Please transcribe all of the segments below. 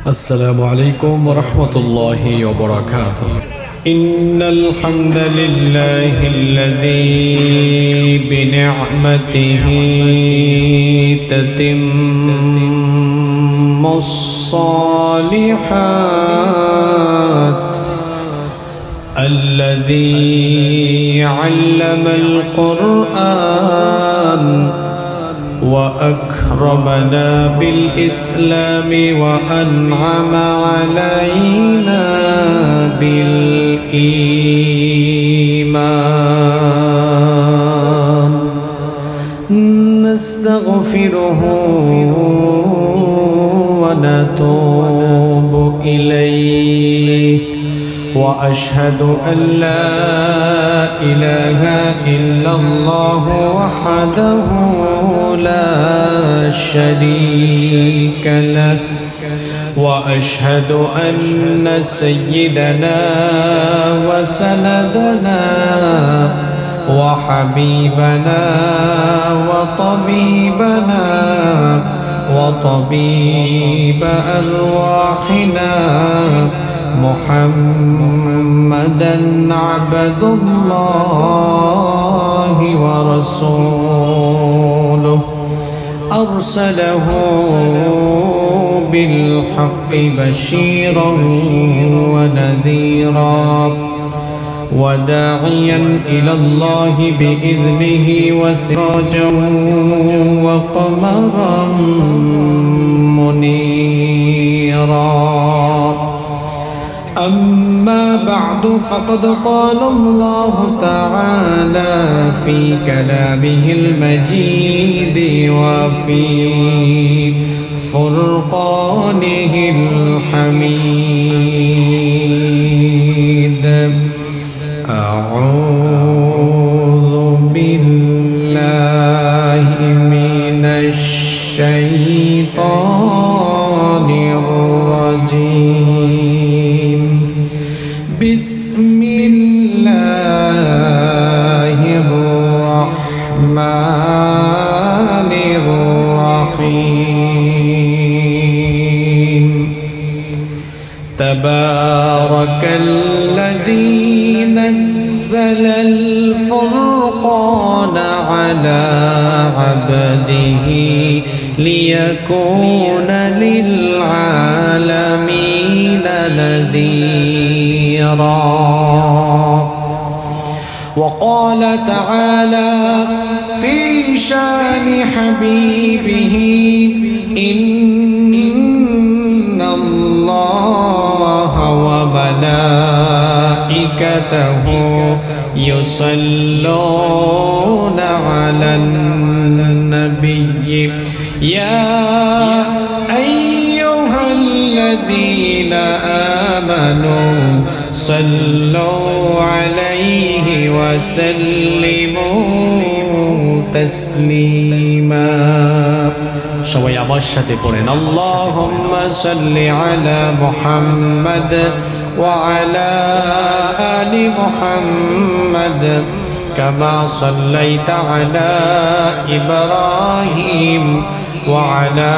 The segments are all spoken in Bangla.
السلام عليكم ورحمة الله وبركاته. إن الحمد لله الذي بنعمته تتم الصالحات، الذي علم القرآن وأكرمنا بالإسلام وأنعم علينا بالإيمان. نستغفره ونتوب إليه، وأشهد أن لا إله إلا الله وحده لا شريك له، وأشهد أن سيدنا وسندنا وحبيبنا وطبيبنا وطبيب أرواحنا محمدًا عبد الله ورسوله، أرسله بالحق بشيرًا ونذيرًا وداعيًا إلى الله بإذنه وسراجًا وقمرًا منيرًا. أما بعد، فقد قال الله تعالى في كلامه المجيد وفي فرقانه الحميد. أعوذ بالله من الشيطان الرجيم. بسم الله الرحمن الرحيم. تبارك الذي نزل الفرقان على عبده ليكون للعالمين نذيرا. وقال تعالى في شان حبيبه: إن الله وملائكته يصلون على النبي يا أيها الذين آمنوا صلوا عليه وسلموا تسليما. সবাই আমার সাথে পড়েন: আল্লাহুম্মা সাল্লি আলা মুহাম্মাদ ওয়া আলা আলি মুহাম্মাদ কামা সাল্লাইতা আলা ইব্রাহিম ওয়া আলা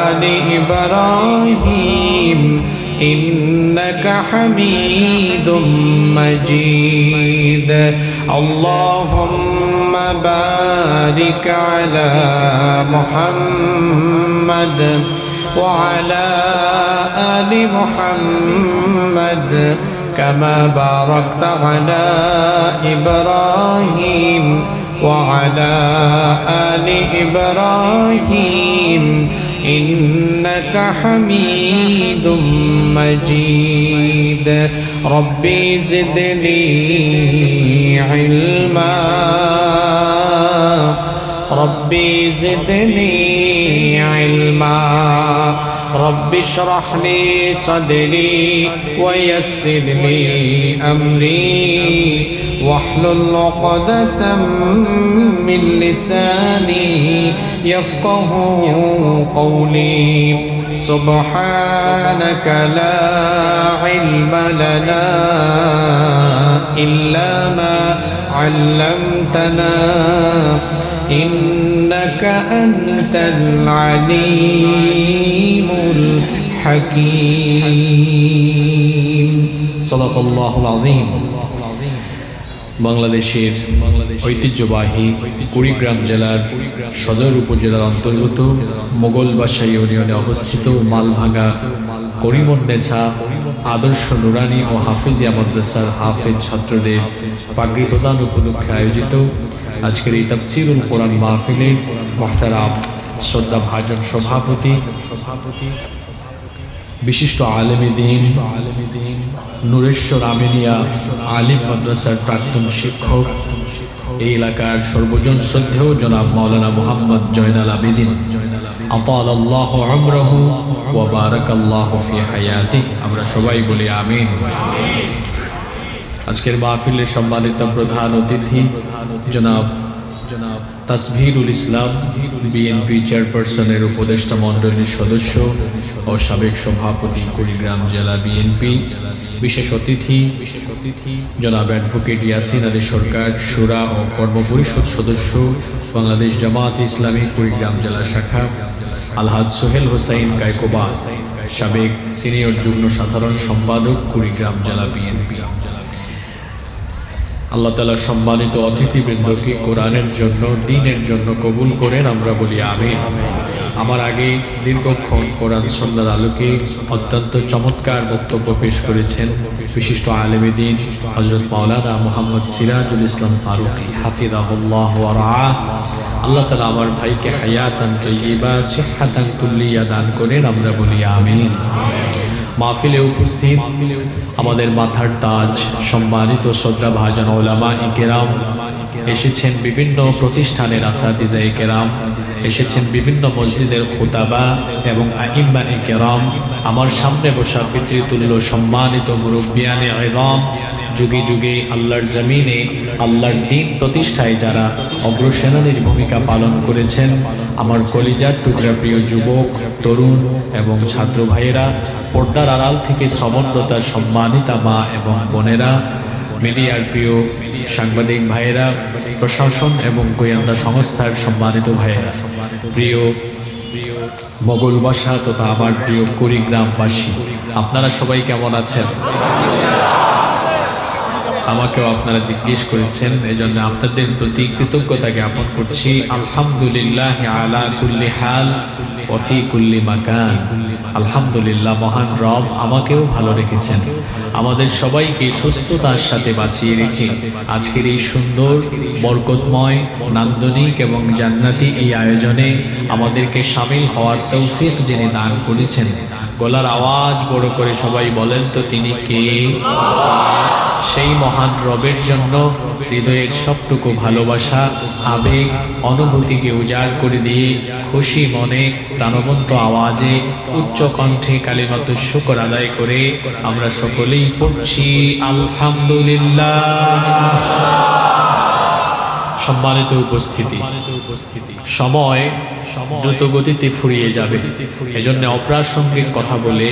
আলি ইব্রাহিম ইন্নাকা হামিদুম মাজিদ। আল্লাহুম্মা বারিক আলা মুহাম্মাদ ওয়া আলা আলি মুহাম্মাদ কামা বারাকতা আলা ইব্রাহিম ওয়া আলা আলি ইব্রাহিম ইন্নাকা হামিদুম মাজিদ। রব্বি জিদনি ইলমা, রব্বি জিদনি ইলমা। রব্বি ইশরাহ লি সাদরি ওয়া ইয়াসসির লি আমরি واحلل عقدة من لساني يفقهوا قولي. سبحانك لا علم لنا إلا ما علمتنا إنك أنت العليم الحكيم. الحكيم صدق الله العظيم বাংলাদেশের ঐতিহ্যবাহী কুড়িগ্রাম জেলার সদর উপজেলার অন্তর্গত মোগলবাসা ইউনিয়নে অবস্থিত মালভাঙ্গা করিমুন্নেছা আদর্শ নুরানি ও হাফিজিয়া মাদ্রাসার হাফেজ ছাত্রদের পাগড়ি প্রদান উপলক্ষে আয়োজিত আজকের এই তাফসীরুল কোরআন মাহফিলের মুহতারাম শ্রদ্ধাভাজন সভাপতি বিশিষ্ট আলেমে দ্বীন নুরেশ্বর আমিনিয়া আলিম মাদ্রাসার প্রাক্তন শিক্ষক এই এলাকার সর্বজন শ্রদ্ধেয় জনাব মাওলানা মুহাম্মদ জয়নাল আবেদিন আতালাল্লাহু উমরাহু ওয়া বারাকাল্লাহু ফি হায়াতিহি আমরা সবাই বলি আমিন। আজকের মাহফিলের সম্মানিত প্রধান অতিথি জনাব তাসবিহুল ইসলাম বিএনপি চেয়ারপারসনের উপদেষ্টা মণ্ডলীর সদস্য ও সাবেক সভাপতি কুড়িগ্রাম জেলা বিএনপি, বিশেষ অতিথি জনাব অ্যাডভোকেট ইয়াসিন আলী সরকার শুরা ও কর্মপরিষদ সদস্য বাংলাদেশ জামায়াতে ইসলামী কুড়িগ্রাম জেলা শাখা, আলহাজ সোহেল হোসাইন কায়কোবা সাবেক সিনিয়র যুগ্ম সাধারণ সম্পাদক কুড়িগ্রাম জেলা বিএনপি। আল্লাহ তাআলা সম্মানিত অতিথিবৃন্দকে কোরআনের জন্য দ্বীনের জন্য কবুল করেন আমরা বলি আমিন। আমার আগে দীর্ঘক্ষণ কোরআন সুন্নাহর আলোকে অত্যন্ত চমৎকার বক্তব্য পেশ করেছেন বিশিষ্ট আলেমে দ্বীন হযরত মাওলানা মুহাম্মদ সিরাজুল ইসলাম ফারুকী হাফিজাহুল্লাহ ওয়া রাআহ। আল্লাহ তাআলা আমার ভাইকে হায়াতান তাইয়্যিবা সিহহাতান কুল্লিয়া দান করেন আমরা বলি আমিন। মাহফিলে উপস্থিত আমাদের মাথার তাজ সম্মানিত শ্রদ্ধাভাজন উলামায়ে কেরাম, এসেছেন বিভিন্ন প্রতিষ্ঠানের আসাতিজায়ে কেরাম, এসেছেন বিভিন্ন মসজিদের খুতাবা এবং আইম্মায়ে কেরাম, আমার সামনে বসা পিতৃতুল্য সম্মানিত মুরব্বিয়ানে ইযাম, যুগে যুগে আল্লাহর জমিনে আল্লাহর দ্বীন প্রতিষ্ঠায় যারা অগ্রসেনানীর ভূমিকা পালন করেছেন, আমার কলিজার টুকরা প্রিয় যুবক তরুণ এবং ছাত্র ভাইয়েরা, পর্দার আড়াল থেকে শ্রবণরতা সম্মানিতা মা এবং বোনেরা, মিডিয়ার প্রিয় সাংবাদিক ভাইয়েরা, প্রশাসন এবং গোয়েন্দা সংস্থার সম্মানিত ভাইয়েরা, প্রিয় মোগলবাসা তথা আমার প্রিয় কুড়িগ্রামবাসী, আপনারা সবাই কেমন আছেন? আমাকেও আপনারা জিজ্ঞেস করেছেন, এই জন্য আপনাদের প্রতি কৃতজ্ঞতা জ্ঞাপন করছি। আলহামদুলিল্লাহ আলা কুল্লি হাল ওয়া ফি কুল্লি মাকান। আলহামদুলিল্লাহ, মহান রব আমাকেও ভালো রেখেছেন, আমাদের সবাইকে সুস্থতার সাথে বাঁচিয়ে রেখে আজকের এই সুন্দর বরকতময় নান্দনিক এবং জান্নাতি এই আয়োজনে আমাদেরকে শামিল হওয়ার তৌফিক যিনি দান করেছেন, গলার আওয়াজ বড় করে সবাই বলেন তো তিনি কে? সেই মহান রবের জন্য হৃদয়ের সবটুকু ভালোবাসা আবেগ অনুভূতিকে উজাড় করে দিয়ে খুশি মনে প্রাণবন্ত আওয়াজে উচ্চ কণ্ঠে কালিমাতুশ শুকর আদায় করে আমরা সকলেই পড়ছি আলহামদুলিল্লাহ। সম্মানিত উপস্থিতি, সময় দ্রুত গতিতে ফুরিয়ে যাবে, এজন্য অপ্রাসঙ্গিক কথা বলে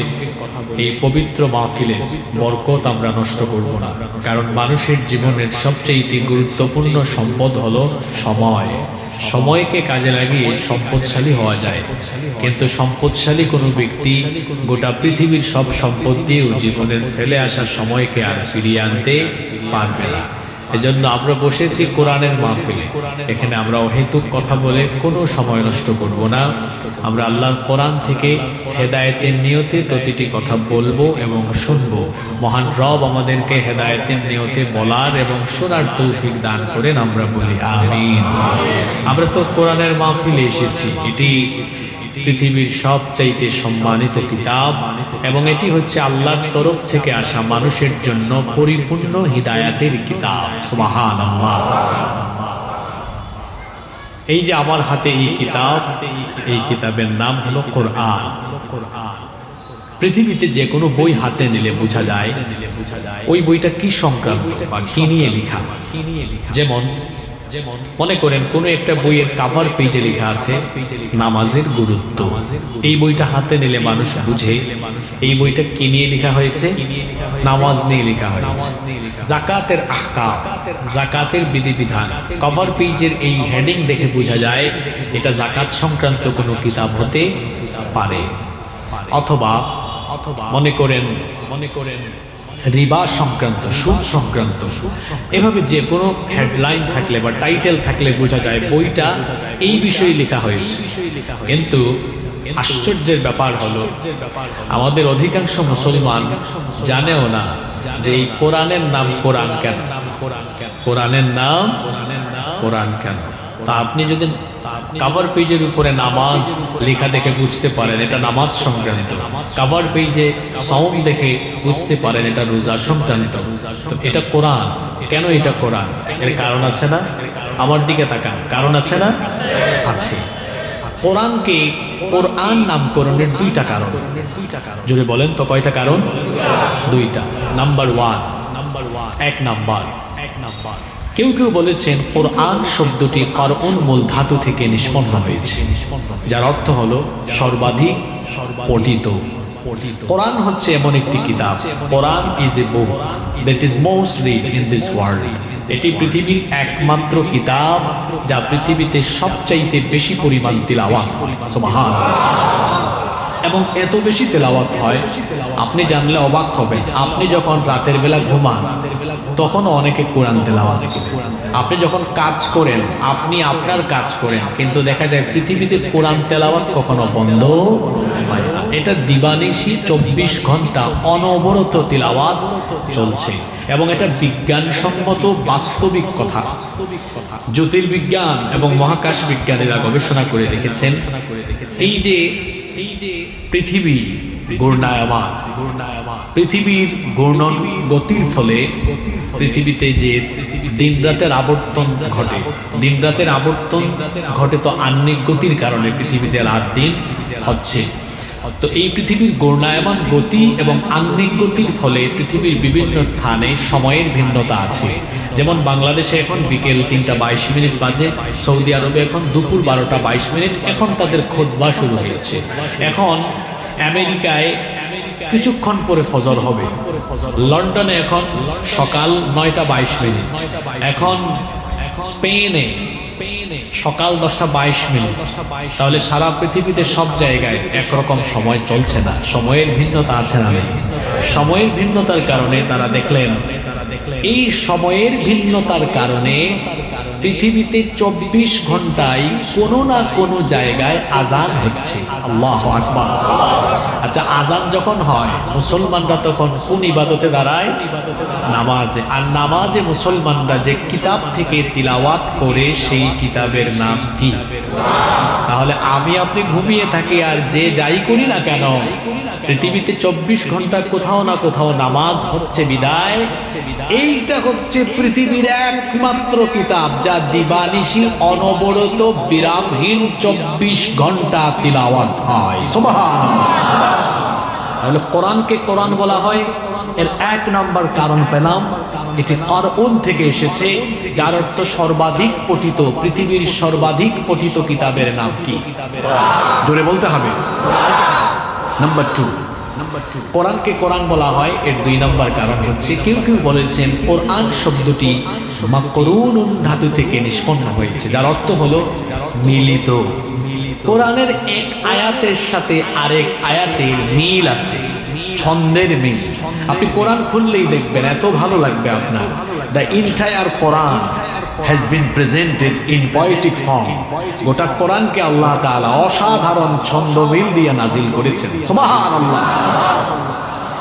এই পবিত্র মাহফিলে বরকত আমরা নষ্ট করব না। কারণ মানুষের জীবনের সবচেয়ে গুরুত্বপূর্ণ সম্পদ হলো সময়। সময়কে কাজে লাগিয়ে সম্পদশালী হওয়া যায়, কিন্তু সম্পদশালী কোনো ব্যক্তি গোটা পৃথিবীর সব সম্পদ দিয়েও জীবনের ফেলে আসা সময়কে আর ফিরিয়ে আনতে পারবে না। এজন্য আমরা বসেছি কোরআনের মাহফিলে, এখানে আমরা অহেতুক কথা বলে কোনো সময় নষ্ট করব না। আমরা আল্লাহর কোরআন থেকে হেদায়েতের নিয়তে প্রতিটি কথা বলবো এবং শুনবো। মহান রব আমাদেরকে হেদায়েতের নিয়তে বলার এবং শোনার তৌফিক দান করেন আমরা বলি আমিন। আমরা তো কোরআনের মাহফিলে এসেছি, এটি পৃথিবীর সবচাইতে সম্মানিত কিতাব এবং এটি হচ্ছে আল্লাহর তরফ থেকে আসা মানুষের জন্য পরিপূর্ণ হিদায়াতের কিতাব। সুবহানাল্লাহ। এই যে আমার হাতে এই কিতাব, এই কিতাবের নাম হলো কোরআন। পৃথিবীতে যে কোনো বই হাতে নিলে বোঝা যায় ওই বইটা কি সংক্রান্ত বা কি নিয়ে লেখা। যেমন মনে করেন কোনো একটা বইয়ের কাভার পেজে লেখা আছে নামাজের গুরুত্ব, এই বইটা হাতে নিলে মানুষ বুঝে এই বইটা কি নিয়ে লেখা হয়েছে, নামাজ নিয়ে লেখা হয়েছে। যাকাতের আহকাম, যাকাতের বিধিবিধান, কভার পেজের এই হেডিং দেখে বোঝা যায় এটা যাকাত সংক্রান্ত কোনো কিতাব হতে পারে। অথবা মনে করেন রিবা সংক্রান্ত, সুদ সংক্রান্ত, এভাবে যে কোনো হেডলাইন থাকলে বা টাইটেল থাকলে বোঝা যায় বইটা এই বিষয়ে লেখা হয়েছে। কিন্তু আশ্চর্যের ব্যাপার হলো আমাদের অধিকাংশ মুসলমান জানেও না যে এই কোরআনের নাম কোরআন কেন, কোরআনের নাম কোরআন কেন। তা আপনি যদি কভার পেজের উপরে নামাজ লেখা দেখে বুঝতে পারেন এটা নামাজ সংক্রান্ত, কভার পেজে সাওম দেখে বুঝতে পারেন এটা রোজা সংক্রান্ত, তো এটা কোরআন কেন? এটা কোরআন, এর কারণ আছে না? আমার দিকে তাকান, কারণ আছে না? আছে। কোরআনকে কোরআন নামকরণের দুইটা কারণ, জোরে বলেন তো কয়টা কারণ? দুইটা। নাম্বার ওয়ান, এক নাম্বার, কেউ কেউ বলেছেন কোরআন শব্দটি করউন মূল ধাতু থেকে নিষ্পন্ন হয়েছে, যার অর্থ হলো সর্বাধিক পঠিত। কোরআন হচ্ছে এমন একটি কিতাব, Quran is a book that is most read in this world. এটি পৃথিবীর একমাত্র কিতাব যা পৃথিবীতে সবচাইতে বেশি পরিমাণ তিলাওয়াত হয়। সুবহানাল্লাহ। এবং এত বেশি তেলাওয়াত হয় আপনি জানলে অবাক হবেন। আপনি যখন রাতের বেলা ঘুমান তখনও অনেকে কোরআন তেলাওয়াত করে। আপনি যখন কাজ করেন, আপনি আপনার কাজ করেন, কিন্তু দেখা যায় পৃথিবীতে কোরআন তেলাওয়াত কখনো বন্ধ হয় না। এটা দিবানিশি 24 ঘন্টা অনবরত তিলাওয়াত চলছে এবং এটা বিজ্ঞানসম্মত বাস্তবিক কথা। জ্যোতির্বিজ্ঞান এবং মহাকাশ বিজ্ঞানীরা গবেষণা করে দেখেছেন এই যে পৃথিবী ঘূর্ণায়মান, পৃথিবীর ঘূর্ণন গতির ফলে পৃথিবীতে যে দিন রাতের আবর্তন ঘটে, দিন রাতের আবর্তন ঘটে তো আহ্নিক গতির কারণে পৃথিবীতে রাত দিন হচ্ছে। তো এই পৃথিবীর ঘূর্ণায়মান গতি এবং আহ্নিক গতির ফলে পৃথিবীর বিভিন্ন স্থানে সময়ের ভিন্নতা আছে। যেমন বাংলাদেশে এখন বিকেল 3:22 বাজে, সৌদি আরবে এখন দুপুর 12:22, এখন তাদের খুতবা শুরু হয়েছে। এখন আমেরিকায় কিছুক্ষণ পরে ফজর হবে, লন্ডনে এখন সকাল 9:22, এখন স্পেনে সকাল 10:22। তাহলে সারা পৃথিবীতে সব জায়গায় একরকম সময় চলছে না, সময়ের ভিন্নতা আছে না? সময়ের ভিন্নতার কারণে তারা দেখলেন এই সময়ের ভিন্নতার কারণে পৃথিবীতে 24 ঘন্টায় কোনো না কোনো জায়গায় আজান হচ্ছে। আল্লাহু আকবার। আচ্ছা, আজান যখন হয় মুসলমানরা তখন কোন ইবাদতে দাঁড়ায়? নামাজে। আর নামাজে মুসলমানরা যে কিতাব থেকে তিলাওয়াত করে সেই কিতাবের নাম কি? তাহলে আমি আপনি ঘুমিয়ে থাকি আর যে যাই করি না কেন, পৃথিবীতে 24 ঘন্টা কোথাও না কোথাও নামাজ হচ্ছে বিদায়। এইটা হচ্ছে পৃথিবীর একমাত্র কিতাব যা দিবানিশি অনবরত বিরামহীন 24 ঘন্টা তিলাওয়াত হয়। সুবহানাল্লাহ। তাহলে কোরআনকে কোরআন বলা হয়, এর এক নম্বর কারণ পেলাম এটি করউন থেকে এসেছে, যার অর্থ সর্বাধিক পঠিত। পৃথিবীর সর্বাধিক পঠিত কিতাবের নাম কি? জোরে বলতে হবে। নাম্বার টু, কোরআনকে কোরআন বলা হয় এর 2 নম্বর কারণ হচ্ছে কেউ কেউ বলেছেন কোরআন শব্দটি মাকরুন ধাতু থেকে নিষ্পন্ন হয়েছে, যার অর্থ হলো মিলিত। কোরআনের এক আয়াতের সাথে আরেক আয়াতের মিল আছে, ছন্দের মিল। আপনি কোরআন খুললেই দেখবেন এত ভালো লাগবে আপনার। The entire Quran has been presented in poetic form. গোটা কোরআনকে আল্লাহ তাআলা অসাধারণ ছন্দমিল দিয়ে নাজিল করেছেন। সুবহানাল্লাহ।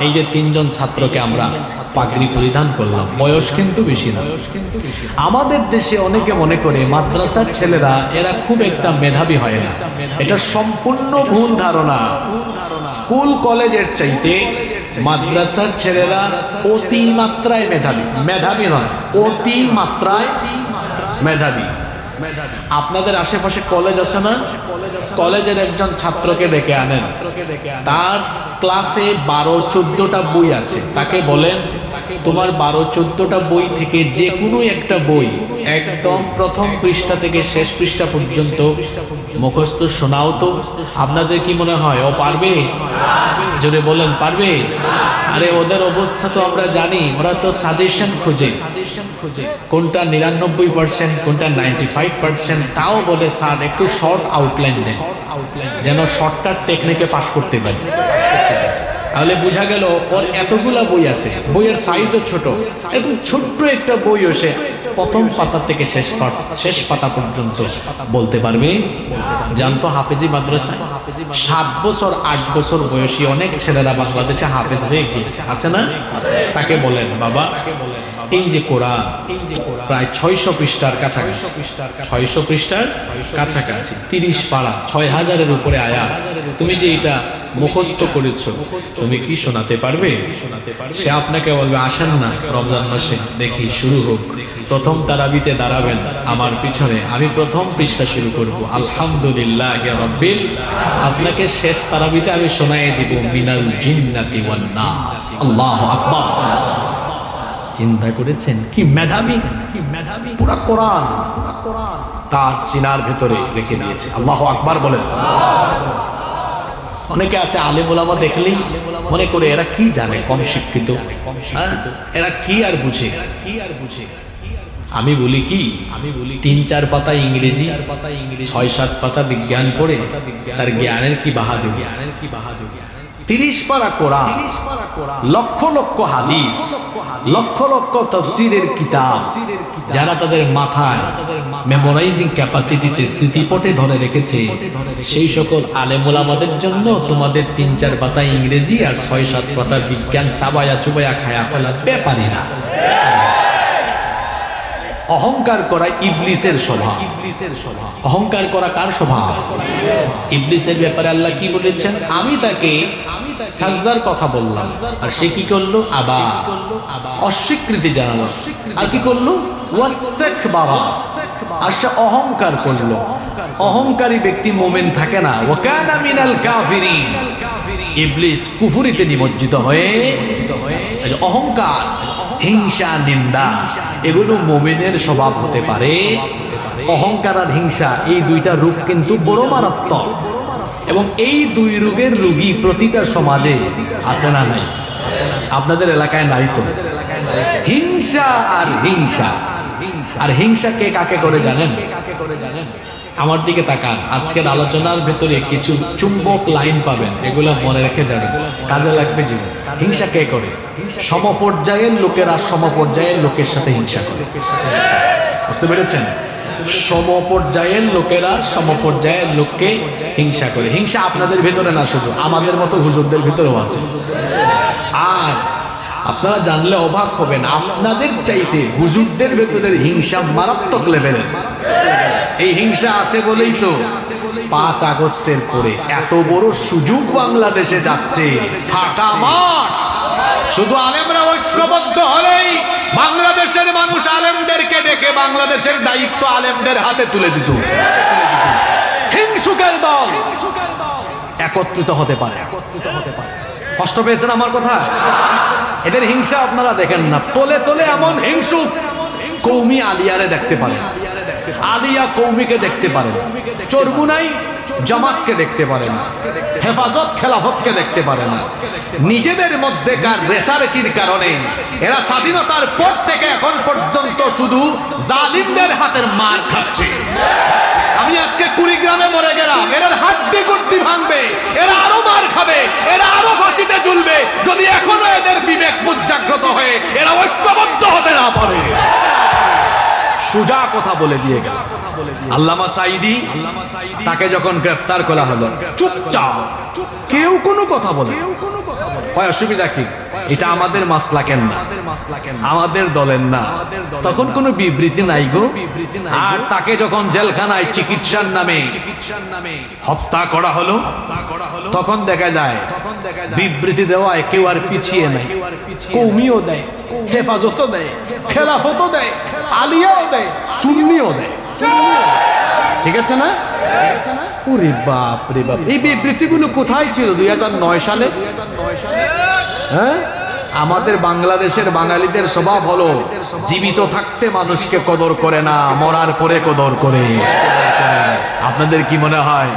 এই যে 3 জন ছাত্রকে আমরা পাগড়ি পরিধান করলাম, বয়স কিন্তু বেশি না। আমাদের দেশে অনেকে মনে করে মাদ্রাসার ছেলেরা এরা খুব একটা মেধাবী হয় না। এটা সম্পূর্ণ ভুল ধারণা। স্কুল কলেজের চাইতে মাদ্রাসার ছেলেরা অতি মাত্রায় মেধাবী। মেধাবী নয়, অতি মাত্রায় মেধাবী। আপনাদের আশেপাশে কলেজ আছে না? কলেজের একজন ছাত্রকে ডেকে আনেন, তার ক্লাসে 12-14টা বই আছে। তাকে বলেন তোমার 12-14টা বই থেকে যে কোনো একটা বই একদম প্রথম পৃষ্ঠা থেকে শেষ পৃষ্ঠা পর্যন্ত মুখস্থ শোনাও তো। আপনাদের কি মনে হয় ও পারবে? জোরে বলেন, পারবে? আরে ওদের অবস্থা তো আমরা জানি, ওরা তো সাজেশন খোঁজে, কোনটা 99%, কোনটা 95%। তাও বলে স্যার একটু শর্ট আউটলাইন দেন, যেন শর্টকাট টেকনিকে পাস করতে পারি। তাহলে বোঝা গেল ওর এতগুলা বই আছে, বইয়ের সাইজও ছোট, একদম ছোট্ট একটা বইও সে প্রথম পাতা থেকে শেষ পাতা পর্যন্ত বলতে পারবে। জানতো হাফেজি মাদ্রাসা 7 বছর 8 বছর বয়সী অনেক ছেলেরা বাংলাদেশে হাফেজ হয়ে গিয়েছে, আছে না? তাকে বলেন বাবা এই যে কোরআন প্রায় 600 পৃষ্ঠার কাছাকাছি, 600 পৃষ্ঠার কাছাকাছি, 30 পারা, 6000-এর উপরে আয়াত, তুমি যে এটা মুখস্থ করেছো তুমি কি শোনাতে পারবে? সে আপনাকে বলবে আসেন না রমজান মাসে দেখি শুরু হোক, প্রথম তারাবিতে দাঁড়াবেন আমার পিছনে, আমি প্রথম পৃষ্ঠা শুরু করব আলহামদুলিল্লাহ রাব্বিল, আপনাকে শেষ তারাবিতে আমি শোনায়ে দিব মিনাল জিন্নাতি ওয়ান নাস। আল্লাহু আকবার। চিন্তা করেছেন কি মেধাবী, পুরা কোরআন তার সিনার ভেতরে রেখে দিয়েছে। আল্লাহু আকবার বলেন। অনেকে আছে আলেম ওলামা দেখলেই মনে করে এরা কি জানে, কম শিক্ষিত, এরা কি আর বুঝে। আমি বলি কি, 3-4 পাতা ইংরেজি, 6-7 পাতা বিজ্ঞান পড়ে তার জ্ঞানের কি বাহাদুরি। 30 পারা কোরআন, লক্ষ লক্ষ হাদিস, লক্ষ লক্ষ তাফসীরের কিতাব, যারা তাদের মাথায় মেমোরাইজিং ক্যাপাসিটিতে স্মৃতিপটে ধরে রেখেছে, সেই সকল আলেম ওলামাদের জন্য তোমাদের 3-4 পাতা ইংরেজি আর 6-7 পাতা বিজ্ঞান চাবায়া চুবায়া খায়া ফেলা ব্যাপারই না। অহংকার করা ইবলিসের স্বভাব। অহংকার করা কার স্বভাব? ইবলিসের ব্যাপারে আল্লাহ কি বলেছেন? আমি তাকে সাজদার কথা বললাম আর সে কি করলো? আবার অস্বীকৃতি জানালো। আর কি করলো? ওয়াস্তাকবারা, আর সে অহংকার করলো। অহংকারী ব্যক্তি মুমিন থাকে না। ওয়া কানা মিনাল কাফিরিন, ইবলিস কুফরিতে নিমজ্জিত হয়ে অহংকার, হিংসা, নিন্দা, এগুলো মুমিনের স্বভাব হতে পারে। অহংকার আর হিংসা এই দুইটা রূপ কিন্তু বড় মারাত্মক, এবং এই 2 রোগের রোগী প্রতিটা সমাজে আছে না নাই? আপনাদের এলাকায় নাই তো? হিংসা আর হিংসা। আর হিংসা কে কাকে করে জানেন? আমার দিকে তাকান, আজকের আলোচনার ভেতরে কিছু চুম্বক লাইন পাবেন, এগুলো মনে রেখে যাবেন, কাজে লাগবে জীবন। হিংসা কে করে? সমপর্যায়ের লোকেরা সমপর্যায়ের লোকের সাথে হিংসা করে। বুঝতে পেরেছেন? সমপর্যায়ের লোকেরা সমপর্যায়ের লোককে হিংসা করে। হিংসা আপনাদের ভেতরে না, শুধু আমাদের মতো হুজুরদের ভিতরেও আছে। আর আপনারা জানলে অবাক হবেন, আপনাদের চাইতে হুজুরদের ভেতরের হিংসা মারাত্মক লেভেলের। এই হিংসা আছে বলেই তো 5 আগস্টের পরে এত বড় সুযোগ বাংলাদেশে যাচ্ছে, ফাঁকা মাঠ। শুধু আলেমরা ঐক্যবদ্ধ হলেই বাংলাদেশের মানুষ আলেমদেরকে ডেকে বাংলাদেশের দায়িত্ব আলেমদের হাতে তুলে দিত। হিংসুকের দল একত্রিত হতে পারে। কষ্ট পেয়েছেন আমার কথা? এদের হিংসা আপনারা দেখেন না, তোলে তোলে এমন হিংসুক কৌমি আলিয়ারে দেখতে পারে, আলিয়া কৌমিকে দেখতে পারে না, চরমুনাই জামাতকে দেখতে পারে না, হেফাজত খেলাফতকে দেখতে পারে না। নিজেদের মধ্যেকার রেশারেশির কারণে এরা স্বাধীনতার পর থেকে এখন পর্যন্ত শুধু জালিমদের হাতের মার খাচ্ছে। আমি আজকে কুড়িগ্রামে মরে গেলাম, এরা হাড্ডি গুড্ডি ভাঙবে, এরা আরো মার খাবে, এরা আরো ফাঁসিতে ঝুলবে যদি এখনো এদের বিবেক বুদ্ধ জাগ্রত হয়ে এরা ঐক্যবদ্ধ হতে না পারে। সুজা কথা বলে দিয়ে গেল আল্লামা সাঈদী। তাকে যখন গ্রেফতার করা হলো, চুপচাপ, কেউ কোনো কথা বলে, অসুবিধা কি? এটা আমাদের মাসলাকের না, আমাদের দলের না। তখন কোনো বিবৃতি নাই গো। আর তাকে যখন জেলখানায় চিকিৎসার নামে হত্যা করা হলো, তখন দেখা যায় বিবৃতি দেওয়ায় কেউ আর পিছিয়ে নাই। কৌমিও দেয়, হেফাজতও দেয়, খেলাফতও দেয়, আলিয়াও দেয়, সুন্নিও দেয়। ঠিক আছে না? ওরে বাপ রে বাপ, এই বিবৃতিগুলো কোথায় ছিল 2009 সালে? হ্যাঁ, আমাদের বাংলাদেশের বাঙালিদের স্বভাব হলো জীবিত থাকতে মানুষকে কদর করে না, মরার পরে কদর করে। আপনাদের কি মনে হয়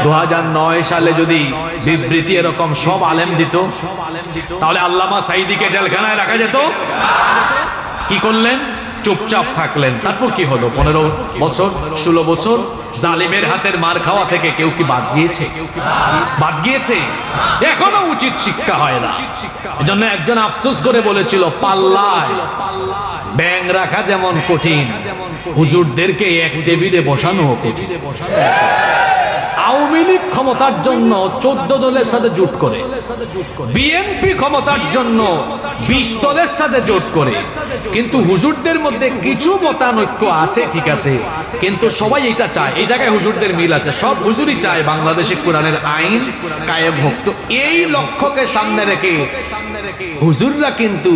2009 সালে যদি বিবৃতি এরকম সব আলেম দিত, তাহলে আল্লামা সাঈদীকে জেলখানায় রাখা যেত? কি করলেন? চুপচাপ থাকলেন। তারপর কি হলো? 15 বছর, 16 বছর জালিমের হাতের মার খাওয়া থেকে কেউ কি বাদ গিয়েছে? বাদ গিয়েছে? এখনো উচিত শিক্ষা হয় না। এজন্য একজন আফসোস করে বলেছিল, পাল্লায় ব্যাং রাখা যেমন কঠিন, হুজুরদেরকে এক টেবিলে বসানো কঠিন। আওয়ামী লীগ ক্ষমতার জন্য 14 দলের সাথে জোট করে, বিএনপি ক্ষমতার জন্য 20 দলের সাথে জোট করে, কিন্তু হুজুরদের মধ্যে কিছু মতানৈক্য আছে, ঠিক আছে, কিন্তু সবাই এটা চায়। এই জায়গায় হুজুরদের মিল আছে, সব হুজুরই চায় বাংলাদেশে কোরআনের আইন কায়েম হোক। তো এই লক্ষ্যকে সামনে রেখে হুজুররা কিন্তু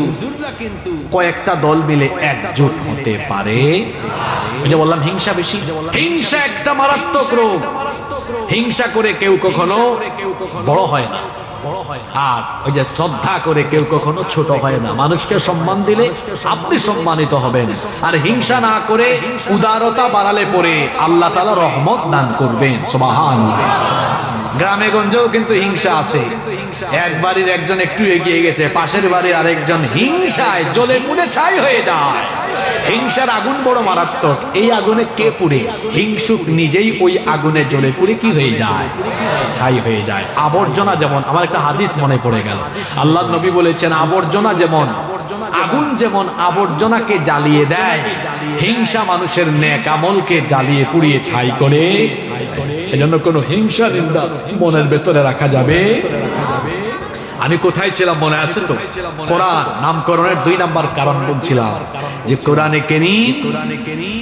কয়েকটা দল মিলে একজোট হতে পারে। এই যে বললাম হিংসা বেশি, হিংসা একটা মারাত্মক রোগ। হিংসা করে কেউ কখনো বড় হয় না, আর ওই যে শ্রদ্ধা করে কেউ কখনো ছোট হয় না। মানুষকে সম্মান দিলে আপনি সম্মানিত হবেন, আর হিংসা না করে উদারতা বাড়ালে পরে আল্লাহ তাআলা রহমত দান করবেন। সুবহানাল্লাহ। গ্রামে গঞ্জেও কিন্তু হিংসা আছে। এক বাড়ির একজন একটু এগিয়ে গেছে, পাশের বাড়ির আরেকজন হিংসায় জ্বলে পুড়ে ছাই হয়ে যায়। হিংসার আগুন বড় মারাত্মক। এই আগুনে কে পুড়ে? হিংসুক নিজেই ওই আগুনে জ্বলে পুড়ে কি হয়ে যায়? ছাই হয়ে যায়। আবর্জনা যেমন, আমার একটা হাদিস মনে পড়ে গেল, আল্লাহর নবী বলেছেন আবর্জনা যেমন, আগুন যেমন আবর্জনাকে জ্বালিয়ে দেয়, হিংসা মানুষের নেক আমলকে জ্বালিয়ে পুড়িয়ে ছাই করে। এজন্য কোনো হিংসা নিন্দা মনের ভেতরে রাখা যাবে। আমি কোথায় ছিলাম মনে আছে তো? কোরআন নামকরণের 2 নাম্বার কারণ বলছিলাম যে কোরআনে কারীম,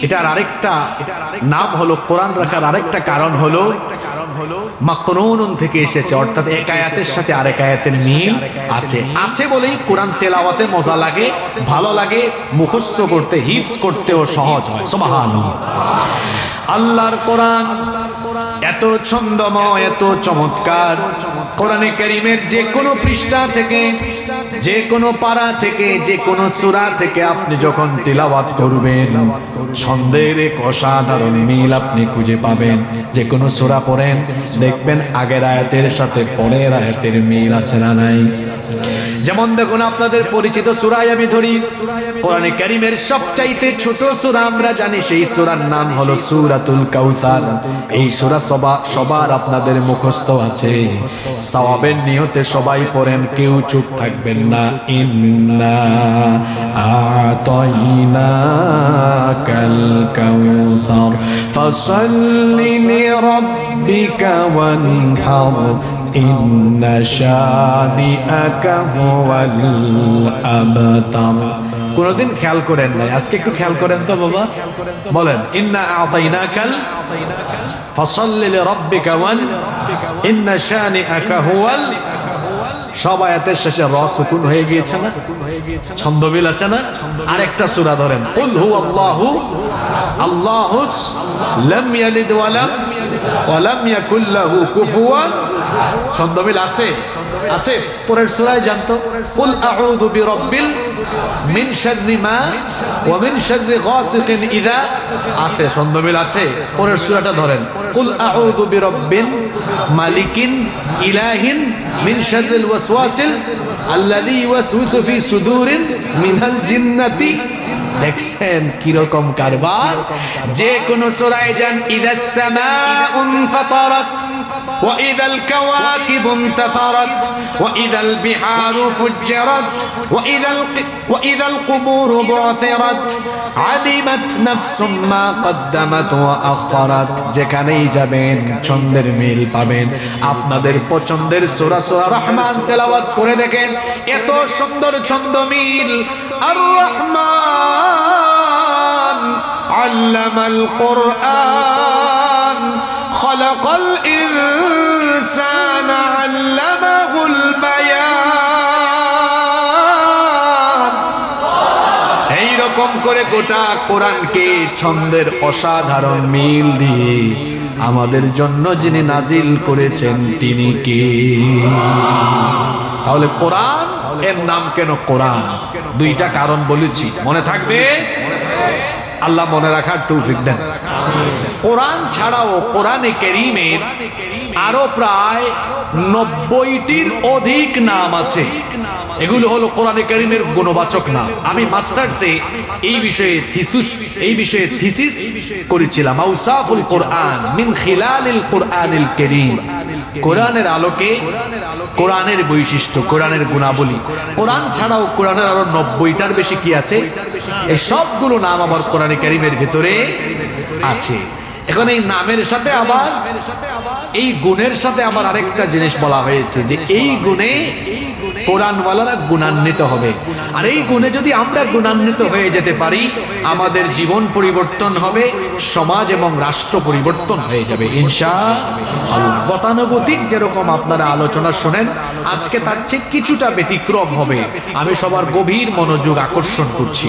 এটার আরেকটা নাম হলো, কোরআন রাখার আরেকটা কারণ হলো মাকনুন থেকে এসেছে, অর্থাৎ এক আয়াতের সাথে আরেক আয়াতের মিল আছে। আছে বলেই কোরআন তেলাওয়াতে মজা লাগে, ভালো লাগে, মুখস্থ করতে, হিফজ করতেও সহজ হয়। সুবহানাল্লাহ। আল্লাহর কোরআন এত ছন্দময়, এত চমৎকার। কোরআনে কারীমের যে কোনো পৃষ্ঠা থেকে, যে কোনো পারা থেকে, যে কোনো সূরা থেকে আপনি যখন তিলাওয়াত করবেন, ছন্দের এক অসাধারণ মিল আপনি খুঁজে পাবেন। যে কোনো সূরা পড়েন, দেখবেন আগের আয়াতের সাথে পরের আয়াতের মিল আছে না নাই? যেমন দেখুন, আপনাদের পরিচিত সূরায় আমি ধরি, কোরআনে কারীমের সবচাইতে ছোট সূরা আমরা জানি, সেই সূরার নাম হলো সূরাতুল কাউসার। এই সূরা সবার আপনাদের মুখস্থ আছে। সওয়াবের নিয়তে সবাই পড়েন, কেউ চুপ থাকবেন না। ইন্না আতাইনাকাল কাউসার ফাসাল্লি লিরাব্বিকা ওয়ানহার ইন্না শানিআকা হুয়াল আবতার। কোনদিন খেয়াল করেন নাই, আজকে একটু খেয়াল করেন তো বাবা, বলেন ইন্না আতাইনাকাল ফাসাল্লি লিরাব্বিকা ওয়ান ইন্না শানিআকা হুয়াল। সব আয়াতের শেষে র সুকুন হয়ে গিয়েছে না? ছন্দমিল আছে না? আরেকটা সূরা ধরেন, কুল হুয়াল্লাহু আল্লাহুস লাম ইয়ালিদ ওয়া লাম ইয়াকুল লাহু কুফুয়ান। ছন্দমিল আছে? আছে। পরের সূরায় জানতো, কুল আউযু বিরাব্বিল মিন শাররি মা ওয়া মিন শাররি গাসিকিন ইযা। আছে, ছন্দমিল আছে। পরের সূরাটা ধরেন, কুল আউযু বিরাব্বিন মালিকিন ইলাহিন মিন শাররিল ওয়াসওয়াসিল আল্লাযী ইউওয়াসওয়িসু ফি সুদুরিন মিনাল জিন্নাতি। দেখছেন কিরকম কারবার? যে কোন সূরায় যান, ইযাস সামাউন ফাতারাত ওয়া ইযাল কাওয়াকিবু ইনতাসারাত ওয়া ইযাল বিহারু ফুজ্জিরাত ওয়া ইযাল কুবুরু বু'থিরাত আলিমাত নাফসুম মা কদ্দামাত ওয়া আখারাত। যেখানেই যাবেন ছন্দের মিল পাবেন। আপনাদের পছন্দের সূরা সূরা রহমান তেলাওয়াত করে দেখেন, এত সুন্দর ছন্দ মিল। আর রহমান আল্লামাল কুরআন খালাকাল ইনসানা আল্লামাহুল বায়ান। এইরকম করে গোটা কোরআনকে ছন্দের অসাধারণ মিল দিয়ে আমাদের জন্য যিনি নাজিল করেছেন তিনি কে? তাহলে কোরআন এর নাম কেন কোরআন? 2টা কারণ বলেছি, মনে থাকবে? আল্লাহ মনে রাখার তৌফিক দেন। কোরআন ছাড়াও কোরআনে কারীমের আরো প্রায় 90টির অধিক নাম আছে। এগুলো হলো কোরআনে কারীমের গুণবাচক নাম। আমি মাস্টার্সে এই বিষয়ে থিসিস করেছিলাম, আউসাফুল কোরআন মিন খিলালিল কোরআনিল কারীম। কোরআনের আলোকে কোরআনের বৈশিষ্ট্য, কোরআনের গুণাবলী। কোরআন ছাড়াও কোরআনের আরো 90টার বেশি কি আছে, এই সবগুলো নাম আমার কোরআনে কারীমের ভিতরে আছে। এখন এই নামের সাথে আবার এই গুণের সাথে আবার আরেকটা জিনিস বলা হয়েছে যে এই গুণে কোরআনওয়ালারা গুণান্বিত হবে। আর এই গুণে যদি আমরা গুণান্বিত হয়ে যেতে পারি, আমাদের জীবন পরিবর্তন হবে, সমাজ এবং রাষ্ট্র পরিবর্তন হয়ে যাবে ইনশাআল্লাহ। গতানুগতিক যেরকম আপনারা আলোচনা শোনেন, আজকে তার চেয়ে কিছুটা ব্যতিক্রম হবে। আমি সবার গভীর মনোযোগ আকর্ষণ করছি।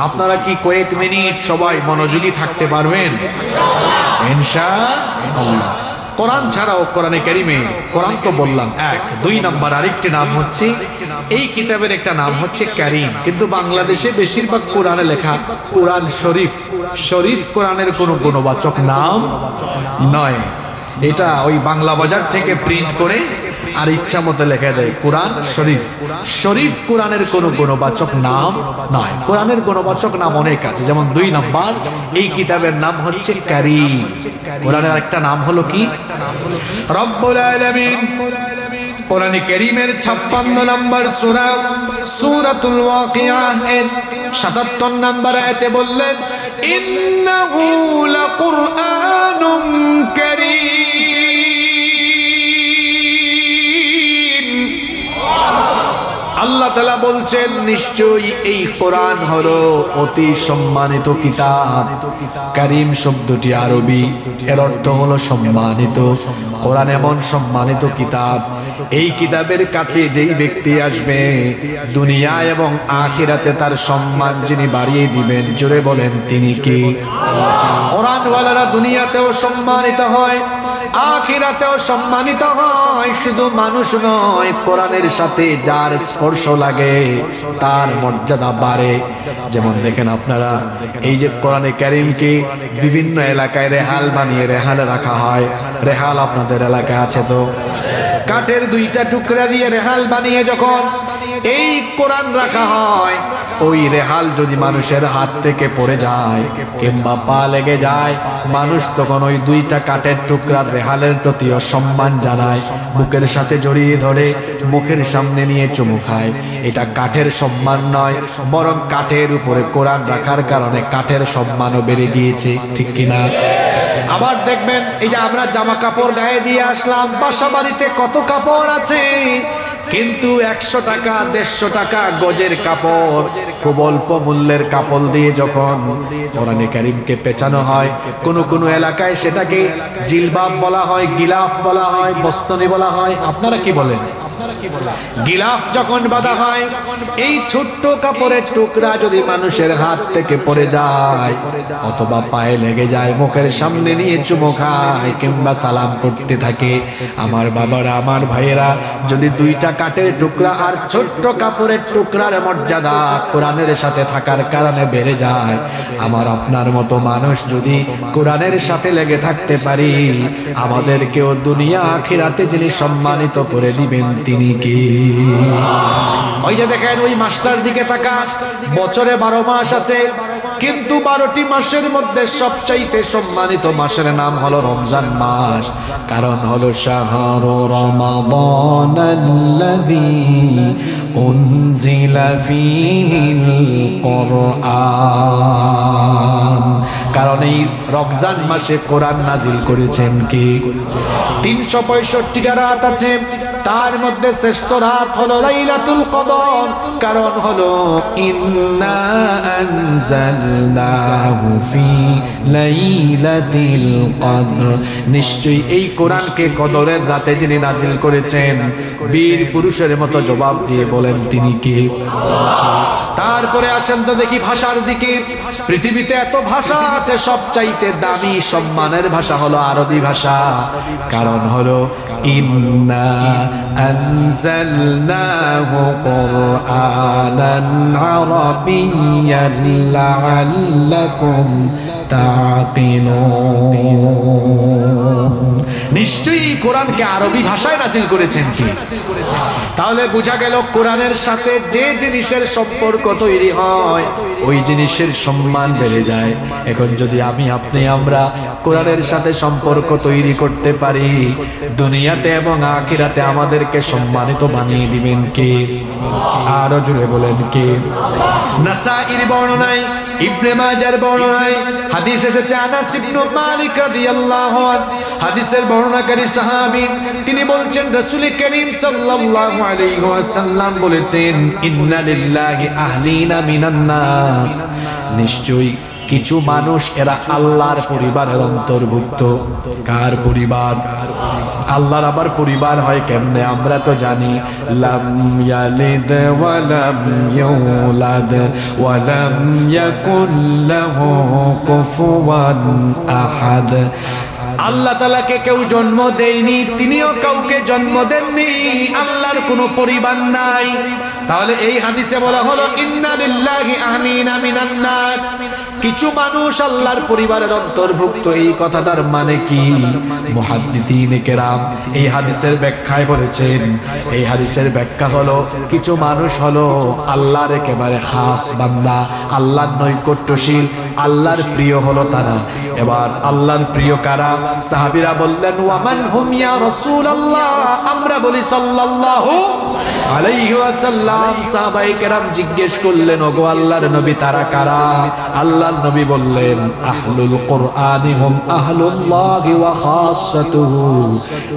আপনারা কি কয়েক মিনিট সবাই মনোযোগী থাকতে পারবেন ইনশাআল্লাহ? কোরআন ছাড়াও কোরআনে কারীমে, কোরআন তো বললাম এক, 2 নাম্বার আরেকটি নাম হচ্ছে, এই কিতাবের একটা নাম হচ্ছে কারীম, কিন্তু বাংলাদেশে বেশিরভাগ কোরআনে লেখা কোরআন শরীফ। শরীফ কোরআনের কোনো গুণবাচক নাম নয়। এটা ওই বাংলা বাজার থেকে প্রিন্ট করে আর ইচ্ছা মতো লেখা দেয় কোরআন শরীফ। শরীফ কোরআনের কোনো গুণবাচক নাম নয়। কোরআনের গুণবাচক নাম অনেক আছে, যেমন 2 নাম্বার এই কিতাবের নাম হচ্ছে কারীম। কোরআনের একটা নাম হলো কি, রব্বুল আলামিন কোরআনে কারীমের 56 নাম্বার সূরা সূরাতুল ওয়াকিয়াহ এর 77 নাম্বার আয়াতে বললেন, ইন্নাহু লাকুরআনুম কারীম। আল্লাহ তাআলা বলছেন, নিশ্চয়ই এই কোরআন হলো অতি সম্মানিত কিতাব। কারীম শব্দটি আরবি, এর অর্থ হলো সম্মানিত। কোরআন এমন সম্মানিত কিতাব, এই কিতাবের কাছে যেই ব্যক্তি আসবে, দুনিয়া এবং আখিরাতে তার সম্মান যিনি বাড়িয়ে দিবেন, জোরে বলেন তিনি কি? কোরআনওয়ালারা দুনিয়াতেও সম্মানিত হয়, আখিরাতেও সম্মানিত হয়। শুধু মানুষ নয়, কোরআনের সাথে যার স্পর্শ লাগে তার মর্যাদা বাড়ে। যেমন দেখেন আপনারা, এই যে কোরআনে কারীমকে বিভিন্ন এলাকায় রেহাল বানিয়ে রেহালে রাখা হয়। রেহাল আপনাদের এলাকায় আছে তো? কাঠের 2টা টুকরা দিয়ে রেহাল বানিয়ে যখন এই কোরআন রাখা হয়, ওই রেহাল যদি মানুষের হাত থেকে পড়ে যায় কিংবা পা লেগে যায়, মানুষ তখন ওই 2টা কাঠের টুকরার রেহালের প্রতি অসম্মান জানায়, বুকের সাথে জড়িয়ে ধরে মুখের সামনে নিয়ে চুমু খায়। এটা কাঠের সম্মান নয়, বরং কাঠের উপরে কোরআন রাখার কারণে কাঠের সম্মানও বেড়ে গিয়েছে, ঠিক কিনা? আবার দেখবেন, এই যে আমরা জামা কাপড় গায়ে দিয়ে আসলাম, বাসা বাড়িতে কত কাপড় আছে, কিন্তু 100 টাকা 150 টাকা গজের কাপড়, খুব অল্প মূল্যের কাপড় দিয়ে যখন কোরআনে কারীমকে পেঁচানো হয়, কোন কোন এলাকায় সেটাকে জিলবাব বলা হয়, গিলাফ বলা হয়, বস্তনি বলা হয়। আপনারা কি বলেন? গিলাফ যখন বাঁধা হয়, এই ছোট্ট কাপড়ের টুকরা যদি মানুষের হাত থেকে পড়ে যায় অথবা পায়ে লেগে যায়, মুখের সামনে নিয়ে চুমো খায় কিংবা সালাম করতে থাকে, আমার বাবারা, আমার ভাইয়েরা, যদি 2টা কাঠের টুকরা আর ছোট্ট কাপড়ের টুকরার মর্যাদা কোরআনের সাথে থাকার কারণে বেড়ে যায়, আমার আপনার মতো মানুষ যদি কোরআনের সাথে লেগে থাকতে পারি, আমাদেরকেও দুনিয়া আখিরাতে যিনি সম্মানিত করে দিবেন তিনি কি? ওই যে দেখেন, ওই মাসটার দিকে তাকান, বছরে 12 মাস আছে, কিন্তু 12টি মাসের মধ্যে সবচাইতে সম্মানিত মাসের নাম হলো রমজান মাস। কারণ হলো শাহরু রমাদানাল্লাযী উনজিলা ফীহিল কুরআন। কারণ এই রমজান মাসে কোরআন নাজিল করেছেন কি? 365টা রাত আছে, তার মধ্যে শ্রেষ্ঠ রাত হলো লাইলাতুল কদর। কারণ হলো ইন্না আনজালনাহু ফি লাইলাতিল কদর, নিশ্চয়ই এই কোরআনকে কদরের রাতে যিনি নাজিল করেছেন, বীর পুরুষের মতো জবাব দিয়ে বলেন তিনি কি? তারপরে আসেন তো দেখি ভাষার দিকে। পৃথিবীতে এত ভাষা আছে, সবচাইতে দামি সম্মানের ভাষা হলো আরবি ভাষা। কারণ হলো ইন্না আনজালনাহু কুরআনান আরাবিয়্যান লাআল্লাকুম তাকিলুন। নিশ্চয়ই কোরআনকে আরবি ভাষায় নাজিল করেছেন কি? তাহলে বোঝা গেল কোরআনের সাথে যে জিনিসের সম্পর্ক তৈরি হয় ওই জিনিসের সম্মান বেড়ে যায়। এখন যদি আমরা কোরআনের সাথে সম্পর্ক তৈরি করতে পারি, দুনিয়াতে এবং আখিরাতে আমাদেরকে সম্মানিত বানিয়ে দিবেন কে? আরো জোরে বলেন কে? নাসাঈর বর্ণনায়, ইবনে মাজার বর্ণনায় হাদিস এসেছে, আনাস ইবনে মালিক রাদিয়াল্লাহু আনহু হাদিসের বর্ণনাকারী সাহাবী, তিনি বলছেন রাসূল করিম সাল্লাল্লাহু আলাইহি ওয়াসাল্লাম বলেছেন, ইন্না লিল্লাহি আহলিনা মিনান নাস, নিশ্চয়ই কিছু মানুষ এরা আল্লাহর পরিবারের অন্তর্ভুক্ত। কার পরিবার? আল্লাহর আবার পরিবার হয় কেমনে? আমরা তো জানি, লাম ইয়ালিদ ওয়া লাম ইউলাদ ওয়া লাম ইয়াকুল লাহু কুফুয়ান আহাদ। আল্লাহ তাআলাকে কেউ জন্ম দেয়নি, তিনিও কাউকে জন্ম দেননি, আল্লাহর কোনো পরিবার নাই। তাহলে এই হাদিসে বলা হলো ইন্না লিল্লাহি আহলিনা মিনান নাস, কিছু মানুষ আল্লাহর পরিবারের অন্তর্ভুক্ত। এই কথাটার মানে কি? মুহাদ্দিসিনে কেরাম এই হাদিসের ব্যাখ্যায় বলেছেন, এই হাদিসের ব্যাখ্যা হলো কিছু মানুষ হলো আল্লাহর একেবারে খাস বান্দা, আল্লাহর নৈকট্যশীল, আল্লাহর প্রিয় হলো তারা। এবার আল্লাহর প্রিয় কারা? সাহাবীরা বললেন, ওয়ামান হুম ইয়া রাসূলুল্লাহ, আমরা বলি সাল্লাল্লাহু আলাইহি ওয়াসাল্লাম। সাহাবায়ে কেরাম জিজ্ঞেস করলেন, ওগো আল্লাহর নবী, তারা কারা? আল্লাহর নবী বললেন, আহলুল কুরআনি হুম আহলুল্লাহি ওয়া খাসাতুহু,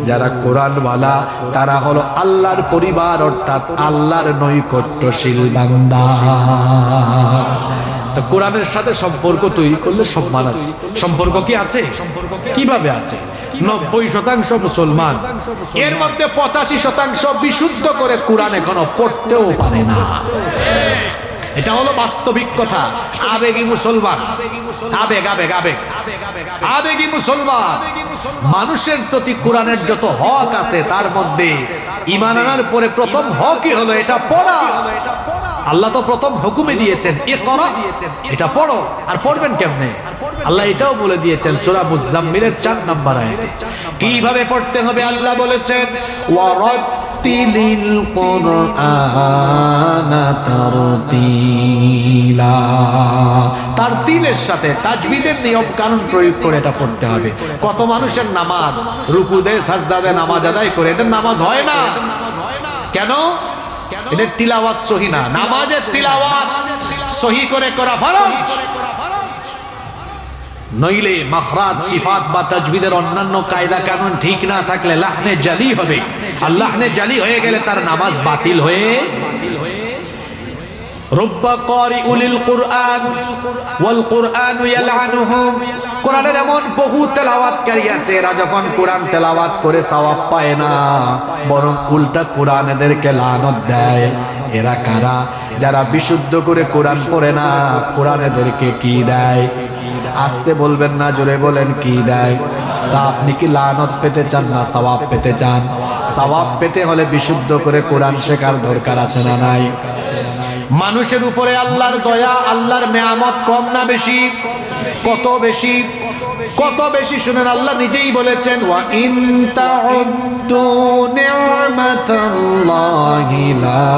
যারা কোরআনওয়ালা তারা হলো আল্লাহর পরিবার, অর্থাৎ আল্লাহর নৈকট্যশীল বান্দা। তো কোরআনের সাথে সম্পর্ক তৈরি করলে সম্মান আছে। সম্পর্ক কি আছে? কিভাবে আছে? 90% মুসলমান, এর মধ্যে 85% বিশুদ্ধ করে কোরআন এখনো পড়তেও পারে না। এটা হলো বাস্তবিক কথা। আবেগী মুসলমান, আবেগ আবেগ আবেগ আবেগী মুসলমান। মানুষের প্রতি কোরআনের যত হক আছে তার মধ্যে ঈমান আনার পরে প্রথম হকই হলো এটা পড়া। আল্লাহ তো প্রথম হুকুমে দিয়েছেন, ইকরা, এটা পড়ো। আর পড়বেন কেমনে? আল্লাহ এটাও বলে দিয়েছেন সূরা মুজাম্মিলের 4 নম্বর আয়াতে কিভাবে পড়তে হবে। আল্লাহ বলেছেন, ওয়ারাত্তিলিল কুরআনা তারতিলা, তারতিলের সাথে তাজবিদের নিয়ম কানুন প্রয়োগ করে এটা পড়তে হবে। কত মানুষের নামাজ রুকু দেয়, সাজদা দেয়, নামাজ আদায় করে, এদের নামাজ হয় না কেন? এদের তিলাওয়াত সহি না। নামাজের তিলাওয়াত সহি করে করা ফরজ, নইলে মাখরাজ, সিফাত বা তাজবিদের অন্যান্য কায়দা কানুন ঠিক না থাকলে লাহনে জালি হবে। আর লাহনে জালি হয়ে গেলে তার নামাজ বাতিল হয়ে রুব্বা কারিউল কুরআন ওয়াল কুরআনু ইয়ালআনুহু, কোরআনের এমন বহু তেলাওয়াতকারী আছে, এরা যখন কোরআন তেলাওয়াত করে সওয়াব পায় না, বরং উল্টা কোরআন এদেরকে লানত দেয়। এরা কারা? যারা বিশুদ্ধ করে কোরআন পড়ে না, কোরআন এদেরকে কি দেয়? আসতে বলবেন না, জোরে বলেন, কি দেয়? তা আপনি কি লানত পেতে চান না সওয়াব পেতে চান? সওয়াব পেতে হলে বিশুদ্ধ করে কোরআন শেখার দরকার আছে না নাই? মানুষের উপরে আল্লাহর দয়া, আল্লাহর নেয়ামত কম না বেশি? কত বেশি, কত বেশি শুনেন। আল্লাহ নিজেই বলেছেন, ওয়া ইন তাউদ্দু নি'মাতাল্লাহি লা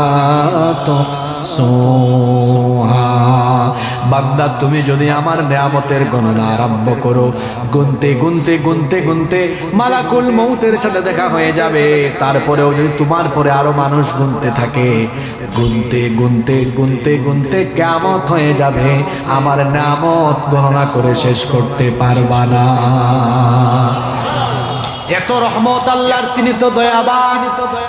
তুহসুহা, বান্দা তুমি যদি আমার নেয়ামতের গণনা আরম্ভ করো, গুনতে গুনতে গুনতে গুনতে মালাকুল মউতের সাথে দেখা হয়ে যাবে। তারপরেও যদি তোমার পরে আরো মানুষ গুনতে থাকে, গুনতে গুনতে গুনতে গুনতে কিয়ামত হয়ে যাবে, আমার নেয়ামত গণনা করে শেষ করতে পারবা না। এত রহমত আল্লাহর, তিনি তো দয়াবান,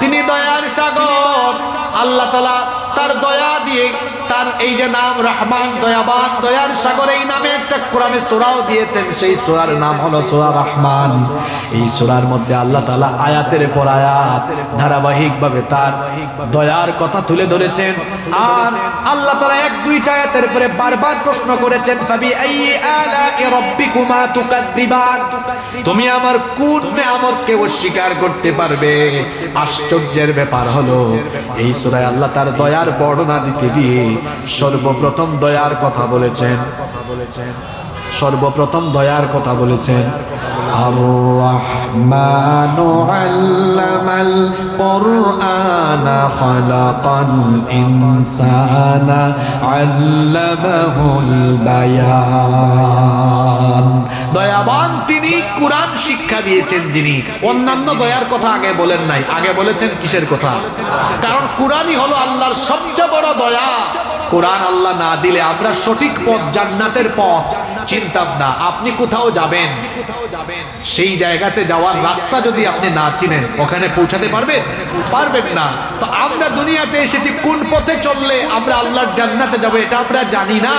তিনি দয়ার সাগর। আল্লাহ তাআলা তার দয়া দিয়ে তার এই যে নাম রহমান, দয়াবান, দয়ার সাগর, এই নামে একটা কোরআনে সূরাও দিয়েছেন। সেই সূরার নাম হলো সূরা রহমান। এই সূরার মধ্যে আল্লাহ তাআলা আয়াতের পর আয়াত ধারাবাহিকভাবে তার দয়ার কথা তুলে ধরেছেন। আর আল্লাহ তাআলা এক দুইটা আয়াতের পরে বারবার প্রশ্ন করেছেন, ফাবি আইয়ি আলা'i রাব্বিকুমা তুকাযযিবান, তুমি আমার কোন নেয়ামতকে অস্বীকার করতে পারবে? আশ্চর্যের ব্যাপার হলো এই সূরায় আল্লাহ তার দয়ার বর্ণনা দিতে গিয়ে সর্বপ্রথম দয়ার কথা বলেছেন। সর্বপ্রথম দয়ার কথা বলেছেন। الرحمن علم القرآن خلق الإنسان علمه البيان দয়াবান তিনি কুরআন শিক্ষা দিয়েছেন যিনি অন্যান্য দয়ার কথা আগে বলেন নাই আগে বলেছেন কিসের কথা কারণ কুরআনই হলো আল্লাহর সবচেয়ে বড় দয়া কোরআন আল্লাহ না দিলে আমরা সঠিক পথ জান্নাতের পথ চিন্তাম না আপনি কোথাও যাবেন সেই জায়গাতে যাওয়ার রাস্তা যদি আপনি না চিনেন ওখানে পৌঁছাতে পারবেন না তো আমরা দুনিয়াতে এসেছি কোন পথে চললে আমরা আল্লাহর জান্নাতে যাব এটা আমরা জানি না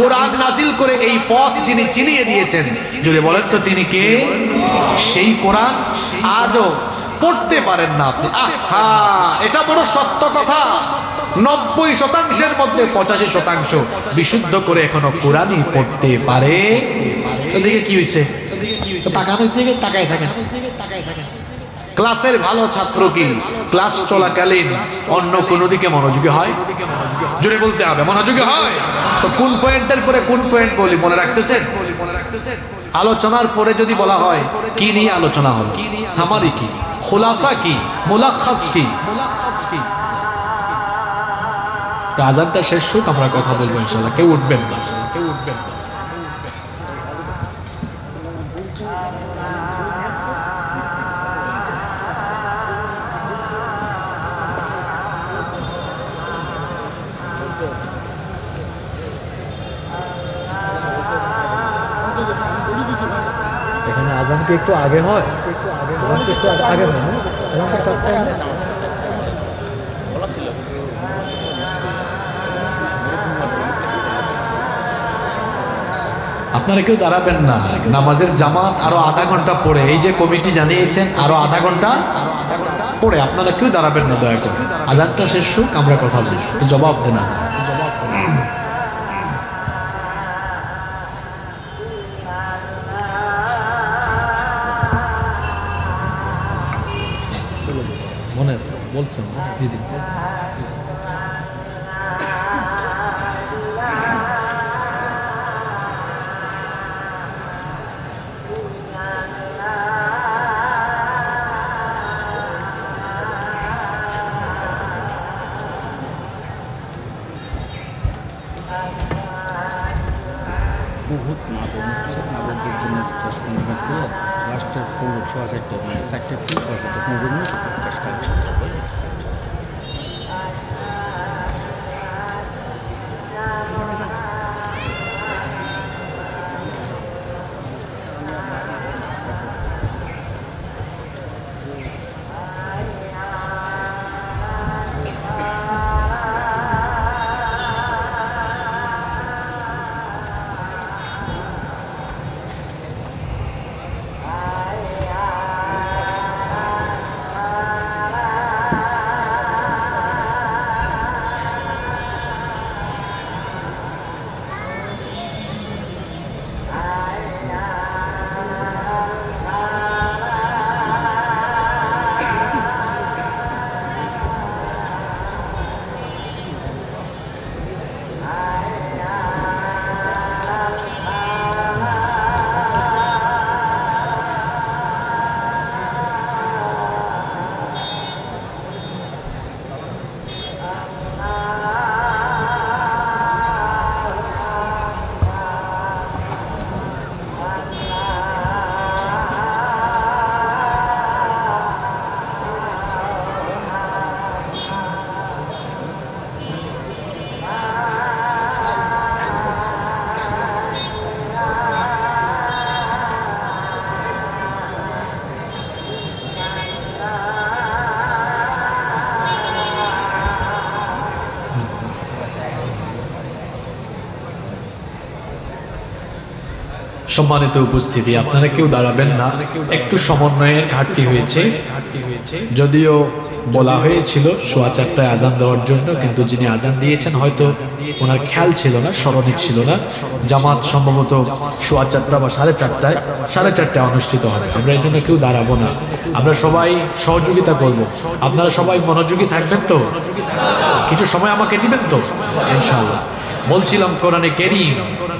কোরআন নাজিল করে এই পথ যিনি চিনিয়ে দিয়েছেন যদি বলেন তো তিনি কে সেই কোরআন আজও পড়তে পারেন না আপনি আহা এটা বড় সত্য কথা 90% মধ্যে 85% বিশুদ্ধ করে এখনো কোরআনই পড়তে পারে ওদিকে কি হইছে তাকানোর দিকে তাকায় থাকেন ক্লাসের ভালো ছাত্র কি ক্লাস চলাকালীন অন্য কোনো দিকে মনোযোগী হয় জোরে বলতে হবে মনোযোগী হয় তো কোন পয়েন্টের পরে কোন পয়েন্ট বলি মনে রাখতেছেন আলোচনার পরে যদি বলা হয় কি নিয়ে আলোচনা হলো সামারি কি খুলাসা কি মুলাখাস কি আজানটা শেষ হোক আমরা কথা বলবো ইনশাআল্লাহ কেউ উঠবেন না এখানে আজান কি একটু আগে হয় আজান কি একটু আগে হয় না আজান তো 4টায় হয় আপনারা কেউ দাঁড়াবেন না নামাজের জামাত আরো আধা ঘন্টা পরে এই যে কমিটি জানিয়েছেন আরো আধা ঘন্টা পরে আপনারা কেউ দাঁড়াবেন না দয়া করে আজানটা শেষ হোক আমরা কথা বলবো জবাব দেন না মনে আছে বলছেন দিদি বহুত না বলছে না বলতে জন্য 10-15 মিনিট করে লাস্টের 4:30 মানে 4:30 থেকে 4:30 মিনিট ক্যাশ কালেকশন হবে সম্মানিত উপস্থিতি আপনারা কেউ দাঁড়াবেন না একটু সমন্বয়ের ঘাটতি হয়েছে যদিও বলা হয়েছিল 4:15 আজান দেওয়ার জন্য কিন্তু যিনি আজান দিয়েছেন হয়তো ওনার খেয়াল ছিল না স্মরণে ছিল না জামাত সম্ভবত 4:15 বা 4:30 অনুষ্ঠিত হবে আমরা এর জন্য কেউ দাঁড়াবো না আমরা সবাই সহযোগিতা করব আপনারা সবাই মনোযোগী থাকবেন তো কিছু সময় আমাকে দিবেন তো ইনশাআল্লাহ বলছিলাম কোরআনে কারীম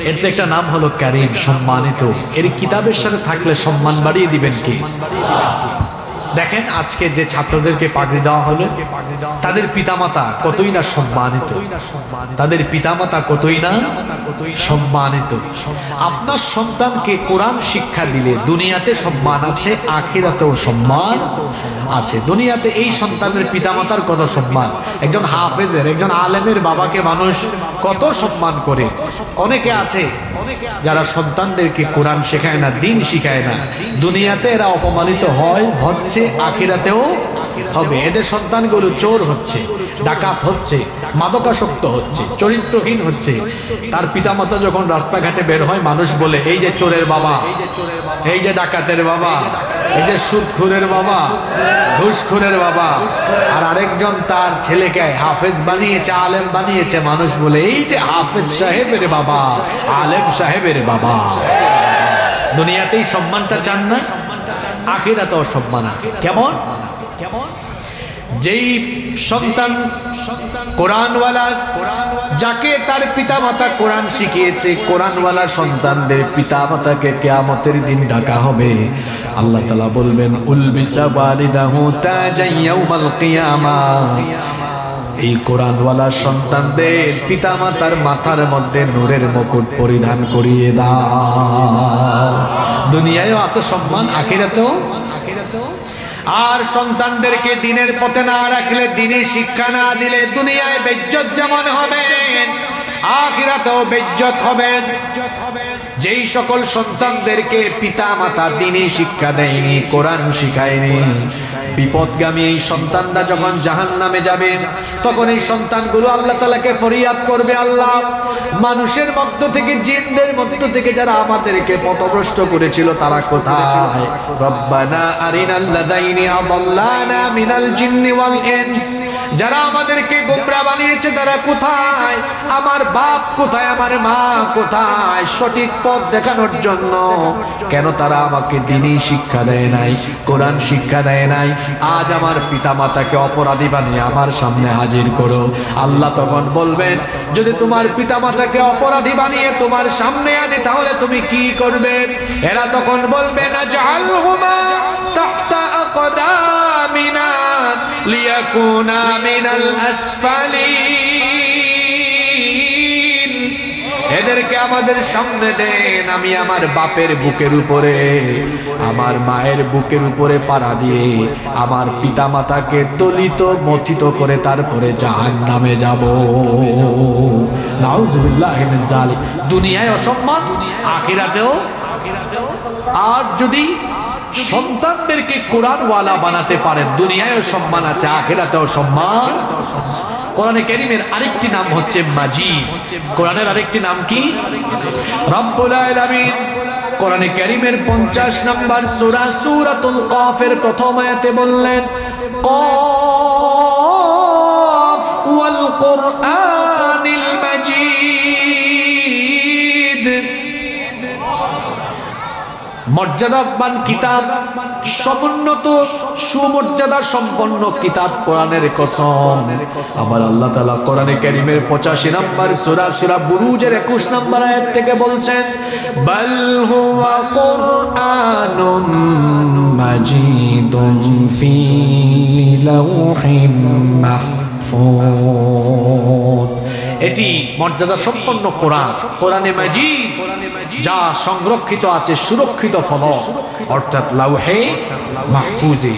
এর তো একটা নাম হলো কারীম, সম্মানিত। এর কিতাবের সাথে থাকলে সম্মান বাড়িয়ে দিবেন কি? দেখেন আজকে যে ছাত্রদেরকে পাগড়ি দেওয়া হলো, তাদের পিতামাতা কতই না সম্মানিত, তাদের পিতামাতা কতই না সম্মানিত। আপনার সন্তানকে কোরআন শিক্ষা দিলে দুনিয়াতে সম্মান আছে, আখিরাতেও সম্মান আছে। দুনিয়াতে এই সন্তানের পিতামাতার কত সম্মান, একজন হাফেজের, একজন আলেমের বাবাকে মানুষ কত সম্মান করে। অনেকে আছে যারা সন্তানদেরকে কোরআন শেখায় না, দিন শিখায় না, দুনিয়াতে এরা অপমানিত হয়, হচ্ছে, আখিরাতেও হবে। এদের সন্তানগুলো চোর হচ্ছে, ডাকাত হচ্ছে, মাদকাসক্ত হচ্ছে, চরিত্রহীন হচ্ছে। তার পিতামাতা যখন রাস্তাঘাটে বের হয়, মানুষ বলে এই যে চোরের বাবা, এই যে ডাকাতের বাবা, এই যে সুদখোরের বাবা, ঘুষখোরের বাবা। আর আরেকজন তার ছেলেকে হাফেজ বানিয়েছে, আলেম বানিয়েছে, মানুষ বলে এই যে হাফেজ সাহেবের বাবা, আলেম সাহেবের বাবা। দুনিয়াতেই সম্মানটা চান না, আখিরাতেও সম্মান আছে। কেমন? যেই সন্তান কোরআনওয়ালা, যাকে তার পিতামাতা কোরআন শিখিয়েছে, কোরআনওয়ালা সন্তানদের পিতামাতাকে কিয়ামতের দিন ডাকা হবে। আল্লাহ তাআলা বলবেন উলবিসা ওয়ালিদাহু তাজান ইয়াউমাল কিয়ামাহ। এই কোরআনওয়ালা সন্তানদের পিতামাতার মাথার মধ্যে নূরের মুকুট পরিধান করিয়ে দাও। দুনিয়ায়ও আছে সম্মান, আখিরাতেও। আর সন্তানদেরকে দিনের পথে না রাখলে, দিনের শিক্ষা না দিলে, দুনিয়ায় বেইজ্জত যেমন হবেন, আখিরাতেও বেইজ্জত হবেন। যেই সকল সন্তানদেরকে পিতা মাতা দিনের শিক্ষা দেয়নি, কোরআন শিখায়নি, বিপদগামী এই সন্তানরা যখন জাহান্নামে যাবে, তখন এই সন্তানগুলো আল্লাহ তাআলাকে ফরিয়াদ করবে, আল্লাহ, মানুষের মধ্য থেকে, জিনদের মধ্য থেকে যারা আমাদেরকে পথভ্রষ্ট করেছিল তারা কোথায়? রব্বানা আরিনাল লাযাইনি আদাল্লানা মিনাল জিন্নি ওয়াল ইনস। যারা আমাদেরকে গোমরা বানিয়েছে তারা কোথায়? আমার বাপ কোথায়? আমার মা কোথায়? সঠিক পথ দেখানোর জন্য কেন তারা আমাকে দ্বীনি শিক্ষা দেয় নাই, কোরআন শিক্ষা দেয় নাই? আজ আমার পিতামাতাকে অপরাধী বানিয়ে আমার সামনে হাজির করো। আল্লাহ তখন বলবেন, যদি তোমার পিতামাতাকে অপরাধী বানিয়ে তোমার সামনে আনে তাহলে তুমি কি করবে? এরা তখন বলবে না জাআলহুমা তাহতা আকদামিনা লিয়াকুনা মিনাল আসফালিন। এদেরকে আমাদের সামনে দেন, আমি আমার বাপের বুকের উপরে, আমার মায়ের বুকের উপরে পাড়া দিয়ে আমার পিতামাতাকে দলিত মথিত করে তারপরে জাহান্নামে যাব। নাউজুবিল্লাহি মিন যালিক। দুনিয়ায় অসম্মান, আখিরাতেও। আর যদি সন্তানদেরকে কোরআনওয়ালা বানাতে পারেন, দুনিয়ায়ও সম্মান আছে, আখিরাতেও সম্মান আছে। কোরআনে কারীমের আরেকটি নাম হচ্ছে মাজিদ। কোরআনের আরেকটি নাম কি? রব্বুল আলামিন কোরআনে কারীমের 50 নম্বর সূরা সূরাতুল কাফের প্রথম আয়াতে বললেন, কাফ ওয়াল কুরআনিল মাজিদ। মর্যাদাবান কিতাব, সমুন্নত সুমর্যাদা সম্পন্ন কিতাব কোরআনের কসম। আমার আল্লাহ তাআলা কোরআনে কারীমের 85 নম্বর সূরা সূরা বুরুজের 21 নম্বর আয়াত থেকে বলছেন, বাল হুয়া কুরআনুম মাজিদুন ফি লাওহিম মাহফুজ। এটি মর্যাদা সম্পন্ন কোরআন, কোরআনে মাজিদ, যা সংরক্ষিত আছে সুরক্ষিত ফলক, অর্থাৎ লাউহে মাহফুজে।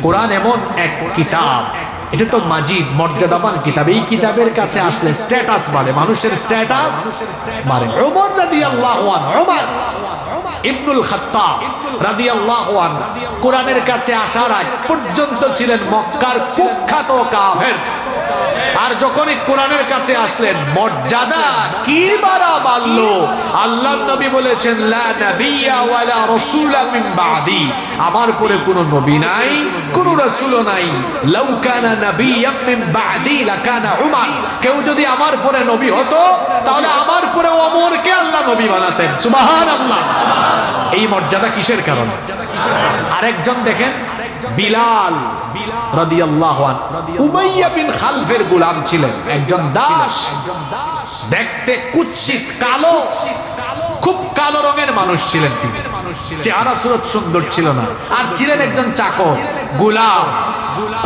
কোরআন এমন এক কিতাব, এটা তো মাজিদ, মর্যাদাবান কিতাব। এই কিতাবের কাছে আসলে স্ট্যাটাস বাড়ে, মানুষের স্ট্যাটাস বাড়ে। ওমর রাদিয়াল্লাহু আনহু, ওমর ইবনুল খাত্তাব রাদিয়াল্লাহু আনহু কোরআনের কাছে আসার আগ পর্যন্ত ছিলেন মক্কার কুখ্যাত কাফের। আর যখনই কোরআনের কাছে আসলেন, মর্যাদা কি বাড়লো! আল্লাহর নবী বলেছেন, লা নাবিয়্যা ওয়ালা রাসূলা মিন বাদি। আমার পরে কোনো নবী নাই, কোনো রাসূলও নাই। লাউ কানা নাবিয়্যাম মিন বাদি লাকানা উমর। কেউ যদি আমার পরে নবী হতো তাহলে আমার পরে ওমরকে আল্লাহ নবী বানাতেন। সুবহানাল্লাহ। এই মর্যাদা কিসের কারণে? আরেকজন দেখেন, বিলাল রাদিয়াল্লাহু আনহু উমাইয়া বিন খালফের গোলাম ছিলেন, একজন দাস, দেখতে কুৎসিত কালো, খুব কালো রঙের মানুষ ছিলেন তিনি, চেহারা সুরত সুন্দর ছিল না, আর ছিলেন একজন চাকর, গোলাম।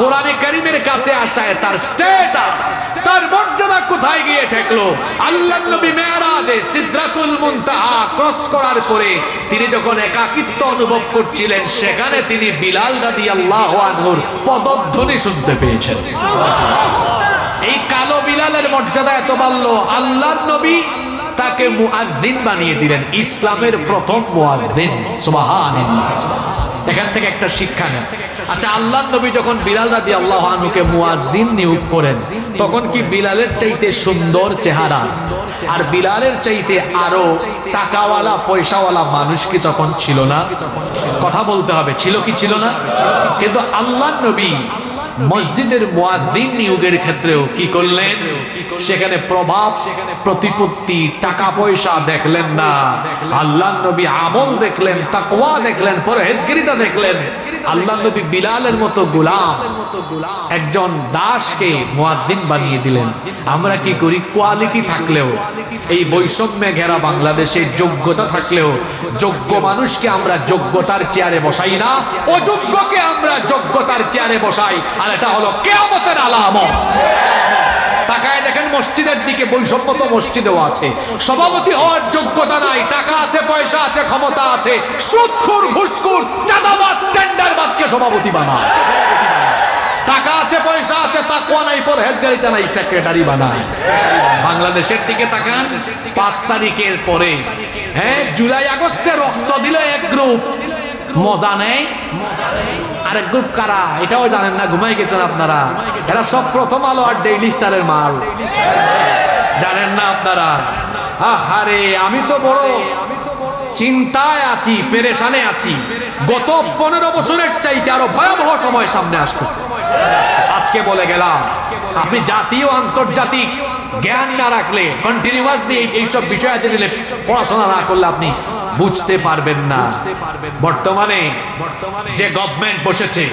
কোরআনে কারীমের কাছে আসায় তার স্ট্যাটাস, তার মর্যাদা কোথায় গিয়ে ঠেকলো? আল্লাহর নবী মেরাজে সিদরাতুল মুনতাহা ক্রস করার পরে তিনি যখন একাকিত্ব অনুভব করছিলেন, সেখানে তিনি বিলাল রাদিয়াল্লাহু আনহুর পদধ্বনি শুনতে পেয়েছেন। এই কালো বিলালের মর্যাদা এত বাড়লো, আল্লাহর নবী তাকে মুয়াজ্জিন বানিয়ে দিলেন, ইসলামের প্রথম মুয়াজ্জিন। সুবহানাল্লাহ। এখান থেকে একটা শিক্ষা নেন। আচ্ছা, আল্লাহর নবী যখন বিলাল রাদিয়াল্লাহু আনহুকে মুয়াজ্জিন নিয়োগ করেন, তখন কি বিলালের চাইতে সুন্দর চেহারা আর বিলালের চাইতে আরো টাকাওয়ালা পয়সাওয়ালা মানুষ কি তখন ছিল না? কথা বলতে হবে, ছিল কি ছিল না? কিন্তু আল্লাহর নবী মসজিদের মুয়াজ্জিন নিয়োগের ক্ষেত্রেও কি করলেন? সেখানে প্রভাব প্রতিপত্তি টাকা পয়সা দেখলেন না, আল্লাহর নবী আমল দেখলেন, তাকওয়া দেখলেন, পরহেজগারিতা দেখলেন। আল্লাহর নবী বিলালের মতো গোলাম একজন দাসকে মুয়াজ্জিন বানিয়ে দিলেন। আমরা কি করি? কোয়ালিটি থাকলেও, এই বৈষম্যে ঘেরা বাংলাদেশে যোগ্যতা থাকলেও যোগ্য মানুষকে আমরা যোগ্যতার চেয়ারে বসাই না, অযোগ্যকে আমরা যোগ্যতার চেয়ারে বসাই, আর এটা হলো কিয়ামতের আলামত। তাকায় দেখেন মসজিদের দিকে, বৈষম্য তো মসজিদেও আছে। সভাপতি হওয়ার যোগ্যতা নাই, টাকা আছে, পয়সা আছে, ক্ষমতা আছে, সুদখোর, ঘুষখোর, চাঁদাবাজ, টেন্ডারবাজকে সভাপতি বানায়। টাকা আছে, পয়সা আছে, তাকওয়া নাই, পরহেজগারিতা নাই, সেক্রেটারি বানায়। বাংলাদেশের দিকে তাকান, 5 তারিখের পরে, জুলাই আগস্টে রক্ত দিল এক গ্রুপ, মজা নেই। আরেক গ্রুপ কারা এটাও জানেন না, ঘুমাই গেছেন আপনারা। এরা সব প্রথম আলো আর ডেইলি স্টারের মাল, জানেন না আপনারা? আহারে, আমি তো বড় চিন্তায় আছি, পেরেশানে আছি। গত 15 বছরের চাইতে আরো ভয়াবহ সময় সামনে আসতেছে। আজকে বলে গেলাম, আপনি জাতীয় আন্তর্জাতিক জ্ঞান না রাখলে, কন্টিনিউয়াসলি এইসব বিষয়াতে নিলে, পড়াশোনা না করলে আপনি বুঝতে পারবেন না। বর্তমানে যে গভর্নমেন্ট বসেছে,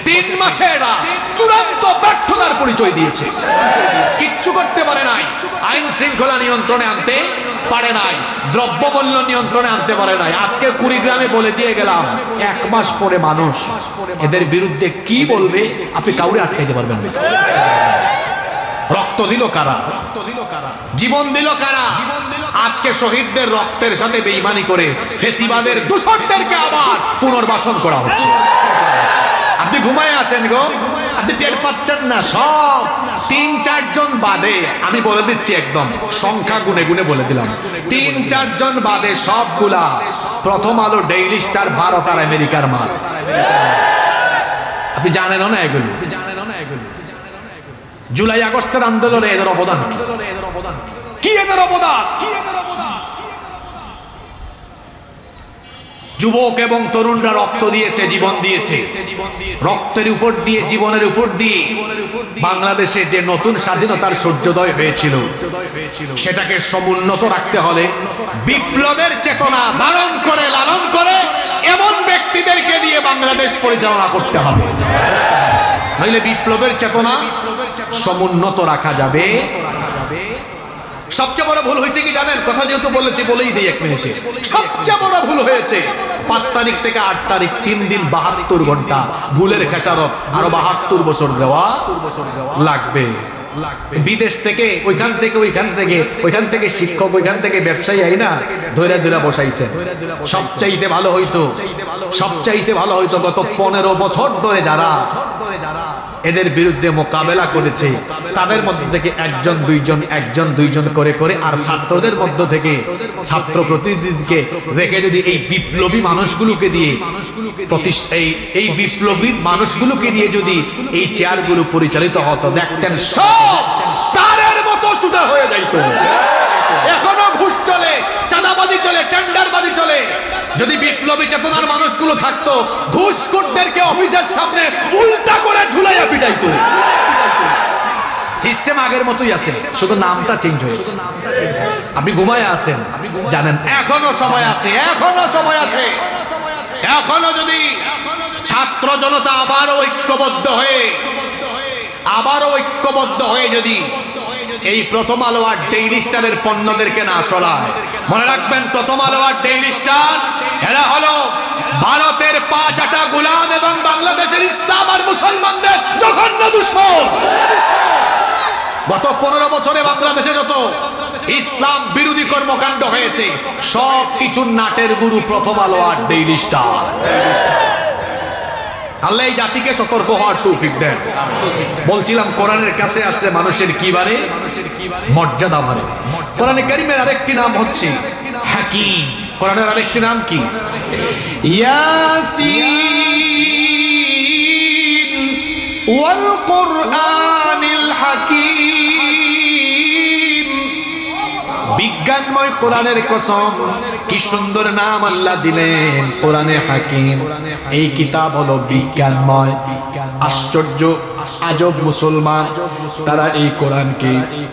3 মাসে এরা চূড়ান্ত ব্যর্থতার পরিচয় দিয়েছে। কিচ্ছু করতে পারে নাই, আইন শৃঙ্খলা নিয়ন্ত্রণে আনতে পারে নাই, দ্রব্যমূল্য নিয়ন্ত্রণে আনতে পারে নাই। আজকে কুড়িগ্রামে বলে দিয়ে গেলাম, 1 মাস পরে মানুষ এদের বিরুদ্ধে কি বলবে আপনি কাউরে আটকাইতে পারবেন না। রক্ত দিল কারা? জীবন দিল কারা? আজকে শহীদদের রক্তের সাথে বেঈমানি করে ফেসিবাদের দূষরদেরকে আবার পুনর্বাসন করা হচ্ছে। আপনি ঘুমায় আছেন গো, আপনি টের পাচ্ছেন না। সব 3-4 জন বাদে, আমি বলে দিচ্ছি একদম সংখ্যা গুনে গুনে বলে দিলাম, 3-4 জন বাদে সবগুলা প্রথম আলো, ডেইলি স্টার, ভারত আর আমেরিকার মাল। আপনি জানেন না এগুলো? জুলাই আগস্টের আন্দোলনে এদের অবদান কি? এদের অবদান যুবক এবং তরুণরা রক্ত দিয়েছে, জীবন দিয়েছে। রক্তের উপর দিয়ে, জীবনের উপর দিয়ে বাংলাদেশে যে নতুন স্বাধীনতার সূর্যোদয় হয়েছিল, সেটাকে সমুন্নত রাখতে হলে বিপ্লবের চেতনা ধারণ করে, লালন করে এমন ব্যক্তিদেরকে দিয়ে বাংলাদেশ পরিচালনা করতে হবে। নইলে বিপ্লবের চেতনা সমুন্নত রাখা যাবে। সবচেয়ে বড় ভুল হয়েছে কি জানেন? কথা যেহেতু বলেছি বলেই দিই 1 মিনিটে। সবচেয়ে বড় ভুল হয়েছে 5 তারিখ থেকে 8 তারিখ 3 দিন 72 ঘন্টা ভুলের খেসারত আরো 72 বছর দেওয়া লাগবে। বিদেশ থেকে, ওইখান থেকে শিক্ষক, ওইখান থেকে ব্যবসায়ী আইনা ধৈরা ধৈরা বসাইছে। সবচাইতে ভালো হইতো গত 15 বছর ধরে যারা এদের বিরুদ্ধে মোকাবেলা করেছে, তাদের মধ্যে থেকে 1-2 জন করে করে, আর ছাত্রদের মধ্য থেকে ছাত্র প্রতিনিধিকে রেখে যদি এই বিপ্লবী মানুষগুলোকে দিয়ে এই বিপ্লবী মানুষগুলোকে দিয়ে যদি এই চেয়ারগুলো পরিচালিত হতো, দেখতেন সব তারের মতো সুদা হয়ে যাইত। এখনো ঘুষ চলে, চাঁদাবাজি চলে, টেন্ডারবাজি চলে। যদি বিপ্লবী চেতনার মানুষগুলো থাকতো, ঘুষখোরদেরকে অফিসের সামনে উল্টা করে ঝুলাইয়া পিটাইতো। সিস্টেম আগের মতোই আছে, শুধু নামটা চেঞ্জ হয়েছে। আপনি ঘুমায় আছেন, জানেন এখনো সময় আছে, এখনো যদি ছাত্র জনতা আবারও ঐক্যবদ্ধ হয়ে যদি এই প্রথম আলো আর ডেইলি স্টারের পণ্যদেরকে না সরায়, মনে রাখবেন প্রথম আলো আর ডেইলি স্টার এরা হলো ভারতের পা চাটা গোলাম এবং বাংলাদেশের ইসলাম আর মুসলমানদের জঘন্য দুশমন। গত 15 বছরে বাংলাদেশে যত ইসলাম বিরোধী কর্মকাণ্ড হয়েছে সব কিছু নাটের গুরু প্রথম আলো আর ডেইলি স্টার। আল্লাহ এই জাতিকে সতর্ক হওয়ার তৌফিক দেন। বলছিলাম কোরআনের কাছে আসলে মানুষের কি বাড়ে? মর্যাদা বাড়ে। কোরআনে কারীমের আরেকটি নাম হচ্ছে হাকিম। কোরআনের আরেকটি নাম কি? ইয়াসিন ওয়াল কুরআনিল হাকিম। বিজ্ঞানময় কোরআনের কসম, কি সুন্দর নাম আল্লাহ দিলেন, কোরআনে হাকিম। এই কিতাব হলো বিজ্ঞানময়। আশ্চর্য আজব মুসলমান, তারা এই কোরআনকে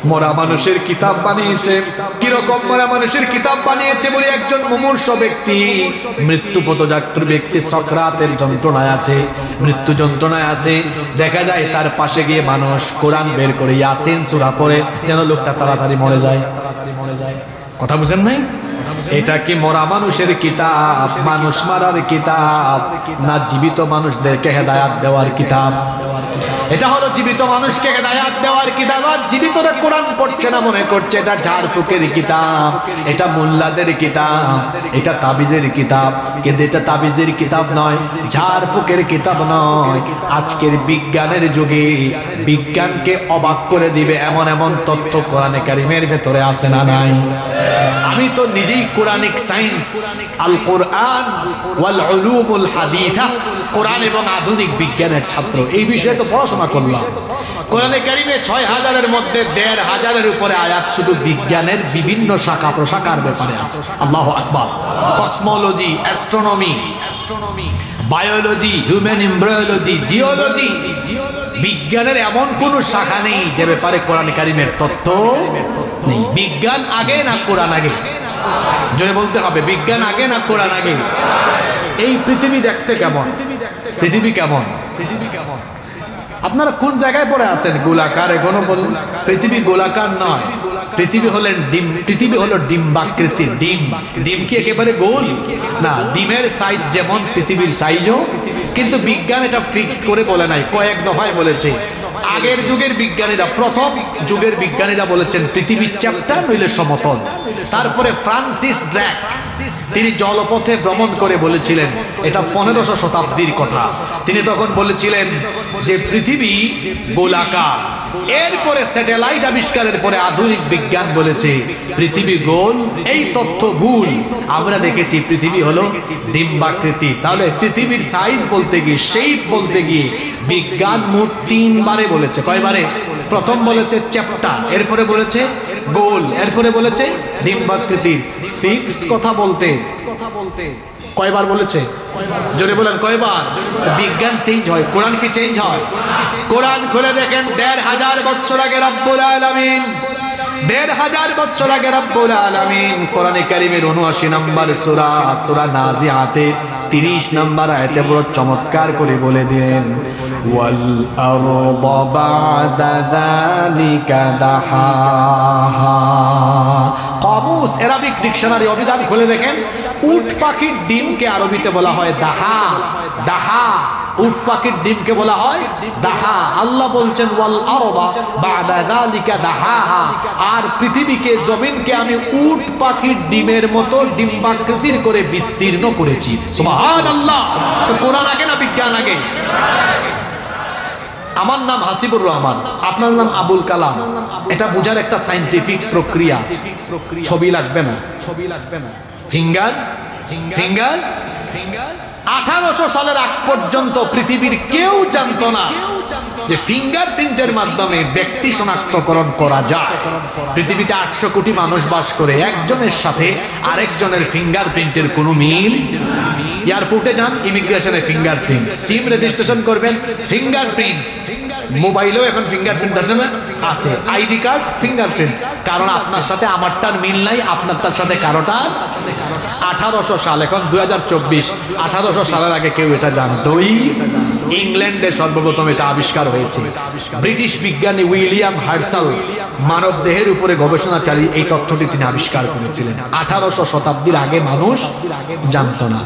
মরা মানুষের কিতাব বানিয়েছে। কিরকম মরা মানুষের কিতাব বানিয়েছে বলে একজন মুমূর্ষ ব্যক্তি, মৃত্যুপথযাত্র ব্যক্তি সকরাতের যন্ত্রণায় আছে, মৃত্যু যন্ত্রণায় আছে, দেখা যায় তার পাশে গিয়ে মানুষ কোরআন বের করে ইয়াসিন সূরা পড়ে যেন লোকটা তাড়াতাড়ি মরে যায়। কথা বুঝেন নাই? এটা কি মরা মানুষের কিতাব, মানুষ মারার কিতাব, না জীবিত মানুষদেরকে হেদায়াত দেওয়ার কিতাব? এটা হলো জীবিত মানুষকে হেদায়াত দেওয়ার কিতাব। আর জীবিতরা কোরআন পড়ছে না, মনে করছে এটা ঝাড়ফুঁকের কিতাব, এটা মোল্লাদের কিতাব, এটা তাবিজের কিতাব। কিন্তু এটা তাবিজের কিতাব নয়, ঝাড়ফুঁকের কিতাব নয়। আজকের বিজ্ঞানের যুগে বিজ্ঞানকে অবাক করে দিবে এমন এমন তথ্য কোরআনে কারিমের ভেতরে আছে না নাই? আমি তো নিজেই কোরআনিক সায়েন্স, আল কোরআন ওয়াল উলুমুল হাদিসা, কোরআন এবং আধুনিক বিজ্ঞানের ছাত্র। এই বিষয়ে তো পড়াশোনা করলাম। কোরআনে কারিমে 6000-এর মধ্যে 1500-এর উপরে আয়াত শুধু বিজ্ঞানের বিভিন্ন শাখা প্রশাখার ব্যাপারে আছে। আল্লাহু আকবার। Cosmology, astronomy, biology, human embryology, geology, বিজ্ঞানের এমন কোন শাখা নেই যে ব্যাপারে কোরআনে কারিমের তথ্য নেই। বিজ্ঞান আগে না কোরআন আগে? জোরে বলতে হবে, বিজ্ঞান আগে না কোরআন আগে? এই পৃথিবী দেখতে কেমন? পৃথিবী কেমন? আপনারা কোন জায়গায় পড়ে আছেন? গোলাকার? এখনো বলুন পৃথিবী গোলাকার নয়, পৃথিবী হলেন ডিম। পৃথিবী হলো ডিম্বাকৃতির। ডিম, ডিম কি একেবারে গোল না, ডিমের সাইজ যেমন পৃথিবীর সাইজও। কিন্তু বিজ্ঞান এটা ফিক্সড করে বলে নাই, কয়েক দফায় বলেছে। আগের যুগের বিজ্ঞানীরা, প্রথম যুগের বিজ্ঞানীরা বলেছেন পৃথিবীর চ্যাপ্টা নইলে সমতল। তারপরে ফ্রান্সিস ড্রাক, তিনি জলপথে ভ্রমণ করে বলেছিলেন, এটা 1500 শতাব্দীর কথা, তিনি তখন বলেছিলেন যে পৃথিবী গোলাকার। এরপরে স্যাটেলাইট আবিষ্কারের পরে আধুনিক বিজ্ঞান বলেছে পৃথিবী গোল। এই তথ্য ভুল। আমরা দেখেছি পৃথিবী হলো ডিম্বাকৃতি। তাহলে পৃথিবীর সাইজ বলতে গিয়ে, শেপ বলতে গিয়ে বিজ্ঞান মোট 3 বারে বলেছে। কয়বারে? প্রথম বলেছে চ্যাপ্টা, এরপরে বলেছে গোল, এরপরে বলেছে ডিম্বাকৃতির। ফিক্সড কথা বলতে কয়বার বলেছে? জোরে বলেন কয়বার? বিজ্ঞান চেঞ্জ হয়, কোরআন কি চেঞ্জ হয়? কোরআন খুলে দেখেন 1500 বছর আগে রব্বুল আলামিন, 1500 বছর আগে রব্বুল আলামিন কোরআনে কারীমের 79 নম্বর সূরা, সূরা নাজিআতের 30 নম্বর আয়াতে বড় চমৎকার করে বলে দেন, ওয়াল আরদা বা'দা যালিকা দাহাহা। কামুস, আরবিক ডিকশনারি অভিধান খুলে দেখেন, উট পাখির ডিমকে আরবিতে বলা হয় দাহা। দাহা, উট পাখির ডিমকে বলা হয় দাহা। আল্লাহ বলছেন ওয়াল আরদা বা'দা যালিকা দাহাহা, আর পৃথিবীকে, জমিনকে আমি উট পাখির ডিমের মতো ডিম্বাকৃতির করে বিস্তীর্ণ করেছি। সুবহানাল্লাহ। তো কোরআন আগে না বিজ্ঞান আগে? আমার নাম হাসিবুর রহমান, আপনার নাম আবুল কালাম। এটা বোঝার একটা সায়েন্টিফিক প্রক্রিয়া আছে। ছবি লাগবে না, ছবি লাগবে না। Finger, finger, finger. 1800 সালের আগ পর্যন্ত পৃথিবীর কেউ জানতো না যে ফিঙ্গারপ্রিন্টের মাধ্যমে ব্যক্তি শনাক্তকরণ করা যায়। পৃথিবীতে 800 কোটি মানুষ বাস করে, একজনের সাথে আরেকজনের ফিঙ্গারপ্রিন্টের কোনো মিল। এয়ারপোর্টে যান, ইমিগ্রেশনে ফিঙ্গারপ্রিন্ট, সিম রেজিস্ট্রেশন করবেন, ফিঙ্গারপ্রিন্ট। মোবাইলেও এখন ফিঙ্গারপ্রিন্ট আছে না? আছে। ID card, fingerprint. কারণ আপনার সাথে আমারটার মিল নাই, আপনারটার সাথে কারোটা। 1800 সাল, এখন 2024, 1800 সালের আগে কেউ এটা জানতোই? ইংল্যান্ডে সর্বপ্রথম এটা আবিষ্কার হয়েছে। ব্রিটিশ বিজ্ঞানী উইলিয়াম হার্সাল মানব দেহের উপরে গবেষণা চালিয়ে এই তথ্যটি তিনি আবিষ্কার করেছিলেন। 1800 শতাব্দীর আগে মানুষ জানতো না।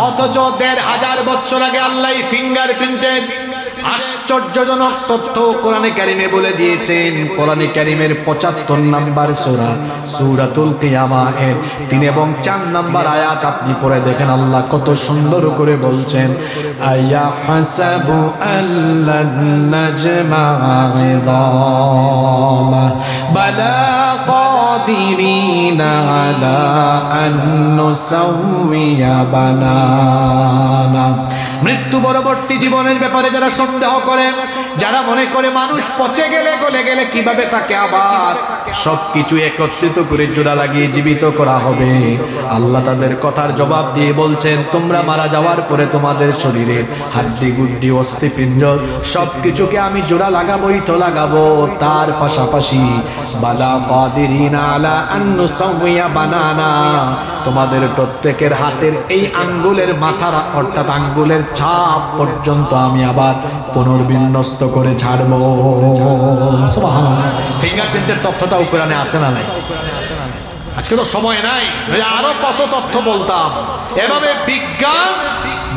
অথচ 1500 বছর আগে আল্লাহ ফিঙ্গারপ্রিন্টের আশ্চর্যজনক তথ্য কোরআনে কারিমে বলে দিয়েছেন। কোরআনে কারিমের 75 নম্বর সূরা সূরাতুল কিয়ামা এর 3 এবং 4 নম্বর আয়াত আপনি পড়ে দেখেন, আল্লাহ কত সুন্দর করে বলছেন, আয়া হাসাবু আল্লান নাজমা ইদামা বালা কাদিরিনা আলা আন নুসাউইয়া বানানা। মৃত্যু পরবর্তী জীবনের ব্যাপারে যারা সন্দেহ করে, যারা মনে করে মানুষ পচে গেলে গলে গেলে কিভাবে তাকে আবার সবকিছু একত্রিত করে জোড়া লাগিয়ে জীবিত করা হবে, আল্লাহ তাদের কথার জবাব দিয়ে বলছেন, তোমরা মারা যাওয়ার পরে তোমাদের শরীরের হাড্ডি গুড্ডি অস্থিপিণ্ড সবকিছুকে আমি জোড়া লাগাবোই তো লাগাবো, তার পাশাপাশি বালা কাদিরিনা আলা আন নুসাউইয়া বানানা, তোমাদের প্রত্যেকের হাতের এই আঙ্গুলের মাথার অর্থাৎ আঙ্গুলের ছাপ পর্যন্ত আমি আবার পুনর্বিন্যস্ত করে ছাড়বো। সুবহানাল্লাহ। ফিঙ্গারপ্রিন্টের তথ্যটাও কোরআনে আসে না? নাই। আজকে তো সময় নাই, আরো কত তথ্য বলতাম। এভাবে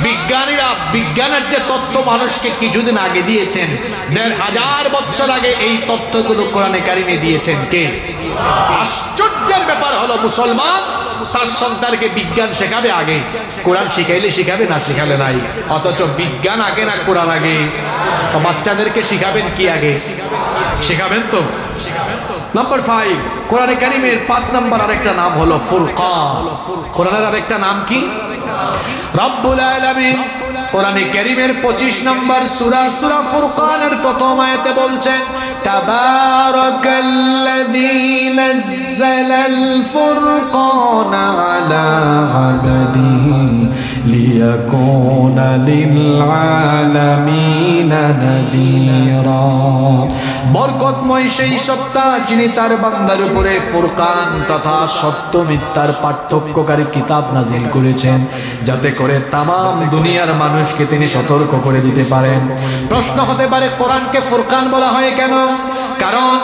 বিজ্ঞানীরা বিজ্ঞানের যে তথ্য মানুষকে কিছুদিন আগে দিয়েছেন, 1500 বছর আগে এই তথ্যগুলো কোরআনে কারিমে দিয়েছেন কে? আশ্চর্যের ব্যাপার হলো মুসলমান তার সন্তানকে বিজ্ঞান শেখাবে আগে, কোরআন শিখাইলে শিখাবে, না শিখালে নাই। অথচ বিজ্ঞান আগে না কোরআন আগে? তো বাচ্চাদেরকে শিখাবেন কি আগে? শিখাবেন তো। নাম্বার 5, কোরআনে কারিমের 5 নম্বর আরেকটা নাম হলো ফুরকান। কোরআনের আরেকটা নাম কি? রব্বুল আলামিন কোরআনে কারিমের 25 নম্বর সূরা ফুরকানের প্রথম আয়াতে বলছেন, তাবারাকাল্লাযী নাযালাল ফুরকানা আলা আবদিহি লিয়াকুনা লিল আলামিনা নাযীরা। বরকতময় সেই সত্তা যিনি তার বান্দার উপরে ফুরকান তথা সত্য মিথ্যার পার্থক্যকারী কিতাব নাজিল করেছেন, যাতে করে তামাম দুনিয়ার মানুষকে তিনি সতর্ক করে দিতে পারেন। প্রশ্ন হতে পারে, কোরআনকে ফুরকান বলা হয় কেন? কারণ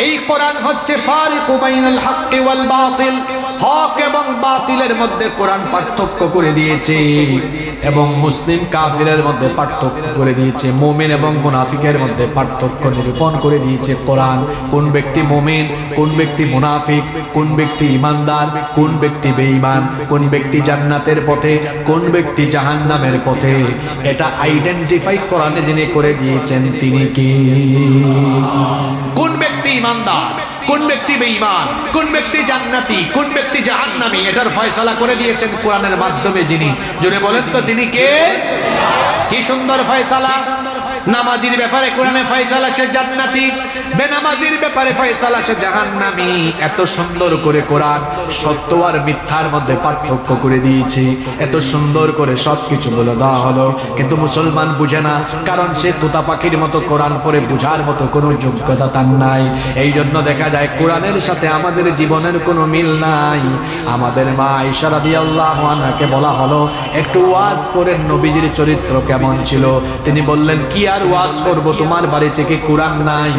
এই কোরআন হচ্ছে ফারিকু বাইনাল হাক্কি ওয়াল বাতিল, হক এবং বাতিলের মধ্যে কোরআন পার্থক্য করে দিয়েছে, এবং মুসলিম কাফিরের মধ্যে পার্থক্য করে দিয়েছে, মুমিন এবং মুনাফিকের মধ্যে পার্থক্য নিরূপণ করে দিয়েছে কোরআন। কোন ব্যক্তি মুমিন, কোন ব্যক্তি মুনাফিক, কোন ব্যক্তি ঈমানদার, কোন ব্যক্তি বেঈমান, কোন ব্যক্তি জান্নাতের পথে, কোন ব্যক্তি জাহান্নামের পথে, এটা আইডেন্টিফাই কোরআনে যিনি করে দিয়েছেন তিনি কি? কোন ব্যক্তি ঈমানদার, কোন ব্যক্তি বেঈমান, কোন ব্যক্তি জান্নাতি, কোন ব্যক্তি জাহান্নামী, এটার ফয়সালা করে দিয়েছেন কোরআনের মাধ্যমে যিনি। জোরে বলেন তো তিনি কে? কি সুন্দর ফয়সালা! নামাজির ব্যাপারে কোরআনে ফয়সালা সে জান্নাতি, বেনামাজির ব্যাপারে ফয়সালা সে জাহান্নামী। এত সুন্দর করে কোরআন সত্য আর মিথ্যার মধ্যে পার্থক্য করে দিয়েছে, এত সুন্দর করে সবকিছু বলে দেওয়া হলো, কিন্তু মুসলমান বুঝে না, কারণ সে তোতা পাখির মতো কোরআন পড়ে বুঝার মতো কোনো যোগ্যতা তার নাই। এই জন্য দেখা যায় কোরআনের সাথে আমাদের জীবনের কোনো মিল নাই। আমাদের মা আয়েশা রাদিয়াল্লাহু আনহাকে বলা হলো, একটু ওয়াজ করেন নবীজির চরিত্র কেমন ছিল। তিনি বললেন, কি আর ওয়াজ করব, তোমার বাড়ি থেকে কোরআন নাই,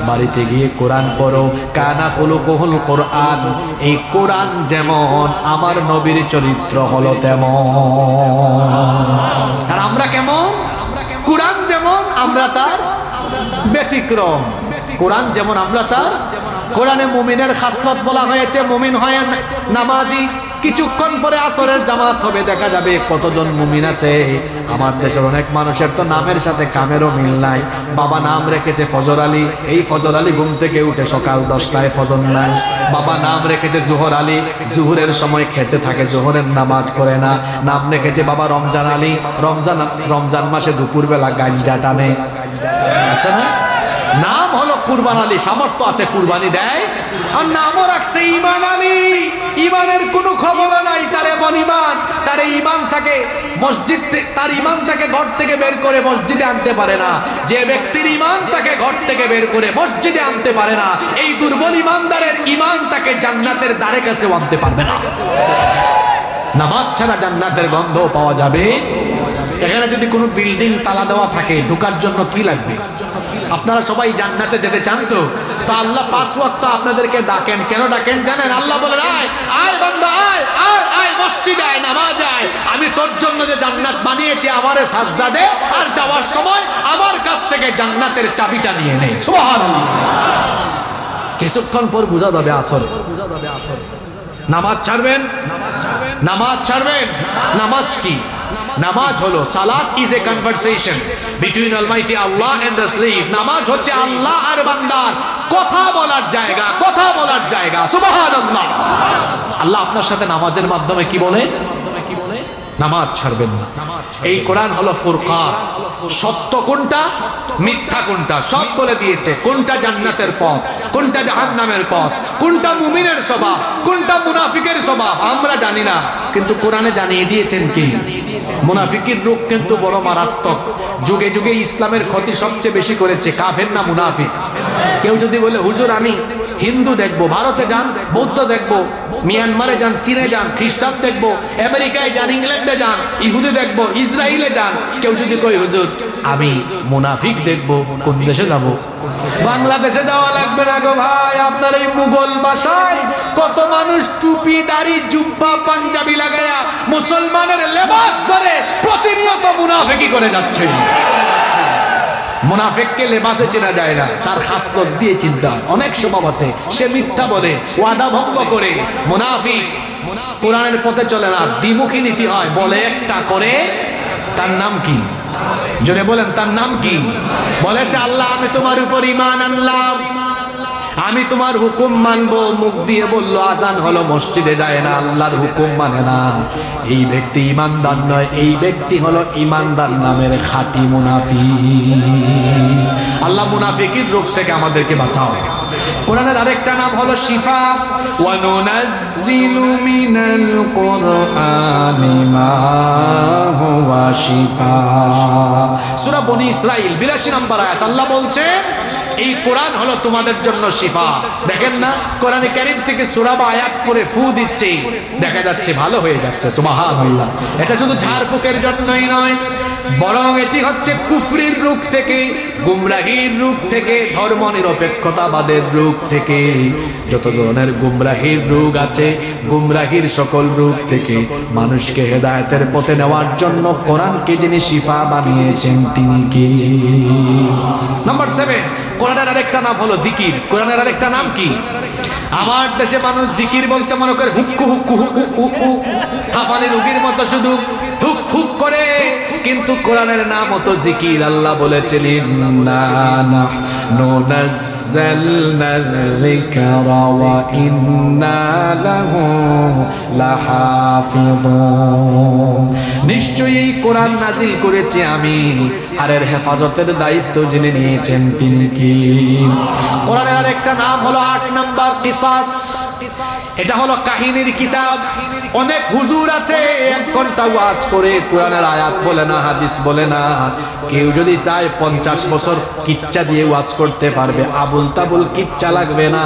বাড়িতে গিয়ে কোরআন পড়ো। কানা খুলুকুহুল কোরআন, এই কোরআন যেমন আমার নবীর চরিত্র হলো তেমন। আর আমরা কেমন? কোরআন যেমন আমরা তার ব্যতিক্রম। কোরআন যেমন আমরা তার। কোরআনে মুমিনের খাসলত বলা হয়েছে, মুমিন হয় নামাজি। কিছুক্ষণ পরে আসরের জামাত হবে, দেখা যাবে কতজন মুমিন আছে। আমার দেশের অনেক মানুষের তো নামের সাথে কামেরও মিল নাই। বাবা নাম রেখেছে ফজর আলী, এই ফজর আলী ঘুম থেকে উঠে সকাল 10টায় ফজর নাই। বাবা নাম রেখেছে জোহর আলী, জোহরের সময় খেতে থাকে, জোহরের নামাজ পড়ে না। নাম রেখেছে বাবা রমজান আলী, রমজান মাসে দুপুরবেলা গাঞ্জা টানে, আছে না? নাম হলো কুরবান আলী, সামর্থ্য আছে কুরবানি দেয়। আর নামও রাখছে ঈমান আলী, ঈমানের কোনো খবর নাই। তার এমন ঈমান, তার ঈমান থাকে তার ঈমান তাকে ঘর থেকে বের করে মসজিদে আনতে পারে না, যে ব্যক্তির ঈমান তাকে ঘর থেকে বের করে মসজিদে আনতে পারে না, এই দুর্বল ঈমানদারের ঈমান তাকে জান্নাতের দ্বারে কাছেও আনতে পারবে না। নামাজ ছাড়া জান্নাতের গন্ধ পাওয়া যাবে? এখানে যদি কোনো বিল্ডিং তালা দেওয়া থাকে, ঢোকার জন্য কি লাগবে? আপনারা সবাই জান্নাতে যেতে চান তো? তো আল্লাহ 5 ওয়াক্ত আপনাদেরকে ডাকেন, কেন ডাকেন জানেন? আল্লাহ বলেন, আয় আয় বান্দা, আয় আয় আয় মসজিদে আয়, নামাজ আয়, আমি তোর জন্য যে জান্নাত বানিয়েছি আমারে সাজদা দে, আর যাওয়ার সময় আমার কাছ থেকে জান্নাতের চাবিটা নিয়ে নে। সুবহানাল্লাহ। কিছুক্ষণ পর বুঝা যাবে আসর। নামাজ ছাড়বেন, নামাজ ছাড়বেন। নামাজ কি? নামাজ হলো, সালাত is a conversation between almighty Allah and the slave. নামাজ হচ্ছে আল্লাহ আর বান্দার কথা বলার জায়গা, কথা বলার জায়গা। সুবহানাল্লাহ। আল্লাহ আপনার সাথে নামাজের মাধ্যমে কি বলে? নামাজ ছাড়বেন না। এই কোরআন হলো ফুরকান, সত্য কোনটা মিথ্যা কোনটা সব বলে দিয়েছে। কোনটা জান্নাতের পথ, কোনটা জাহান্নামের পথ, কোনটা মুমিনের স্বভাব, কোনটা মুনাফিকের স্বভাব আমরা জানি না, কিন্তু কোরআনে জানিয়ে দিয়েছেন কি? মুনাফিকের রূপ কিন্তু বড় মারাত্মক। যুগে যুগে ইসলামের ক্ষতি সবচেয়ে বেশি করেছে কাফের না মুনাফিক? কেউ যদি বলে হুজুর আমি হিন্দু দেখবো, ভারতে যান, বৌদ্ধ দেখবো, মিয়ানমারে যান, চীনে যান, খ্রিস্টান দেখবো, আমেরিকায় যান, ইংল্যান্ডে যান, ইহুদি দেখবো, ইসরায়েলে যান, কেউ যদি কই হুজুর আমি মুনাফিক দেখবো, কোন দেশে যাব? বাংলাদেশে যাওয়া লাগবে না গো ভাই। আপনার এই মুঘল ভাষায় কত মানুষ টুপি দাড়ি জুব্বা পাঞ্জাবি লাগায়া মুসলমানের লেবাস ধরে প্রতিনিয়ত মুনাফিকি করে যাচ্ছে। মুনাফিককে লেবাসে চেনা যায় না, তার খাসলত দিয়ে চিন্তা। অনেক স্বভাব আছে, সে মিথ্যা বলে, ওয়াদা ভঙ্গ করে। মুনাফিক কোরআনের পথে চলে না, দ্বিমুখী নীতি হয়, বলে একটা করে। তার নাম কি? জোরে বলেন, তার নাম কি? বলেছে আল্লাহ আমি তোমার উপর ঈমান আনলাম, আমি তোমার হুকুম মানবো, মুখ দিয়ে বললো আজান হলো, মসজিদে যায় না, আল্লাহর হুকুম মানে না। এই ব্যক্তি ঈমানদার নয়, এই ব্যক্তি হলো ঈমানদার নামের খাঁটি মুনাফিক। আল্লাহ মুনাফিকের রোগ থেকে আমাদেরকে বাঁচাও। কোরআনের আরেকটা নাম হলো শিফা। ওয়া নুনাজ্জিলু মিনাল কুরআনি মা হুয়া শিফা। সূরা বনী ইসরাঈল 82 নম্বর আয়াত। আল্লাহ বলছে এই কোরআন হলো তোমাদের জন্য শিফা। দেখেন না, কোরআনে কারীম থেকে সূরা বা আয়াত পড়ে ফু দিচ্ছে, দেখা যাচ্ছে ভালো হয়ে যাচ্ছে। সুবহানাল্লাহ। এটা শুধু ঝাড়ফুঁকের জন্যই নয়, বরং এটি হচ্ছে কুফরির রূপ থেকে, গুমরাহির রূপ থেকে, ধর্ম নিরপেক্ষতাবাদের রূপ থেকে, যত ধরনের গুমরাহির রোগ আছে, গুমরাহির সকল রূপ থেকে মানুষকে হেদায়েতের পথে নেওয়ার জন্য কোরআনকে যিনি শিফা বানিয়েছেন তিনি কে? নাম্বার 7, কোরআনের আরেকটা নাম হলো জিকির। কোরআনের আরেকটা নাম কি? আমার দেশে মানুষ জিকির বলতে মনে করে হুক্কু হুক্কু হুক্কু হুক্কু হাঁপানি রোগীর মতো শুধু হুক হুক করে, কিন্তু কোরআনের নাম হতো জিকির। আল্লাহ বলেছেন ইন্না নাহনু নাযালনায যিকরা ওয়া ইন্না লাহু লাহাফিযুন। নিশ্চয়ই এই কোরআন নাজিল করেছি আমি, আর এর হেফাজতের দায়িত্ব যিনি নিয়েছেন তিনি কি? কোরআনের আরেকটা নাম হলো 8 নাম্বার কিসাস। এটা হলো কাহিনীর কিতাব। অনেক হুজুর আছে 1 ঘন্টা ওয়াজ করে, কোরআনের আয়াত বলে না, হাদিস বলে না। কেউ যদি চায় 50 বছর কিচ্ছা দিয়ে ওয়াজ করতে পারবে, আবুল তাবুল কিচ্ছা লাগবে না।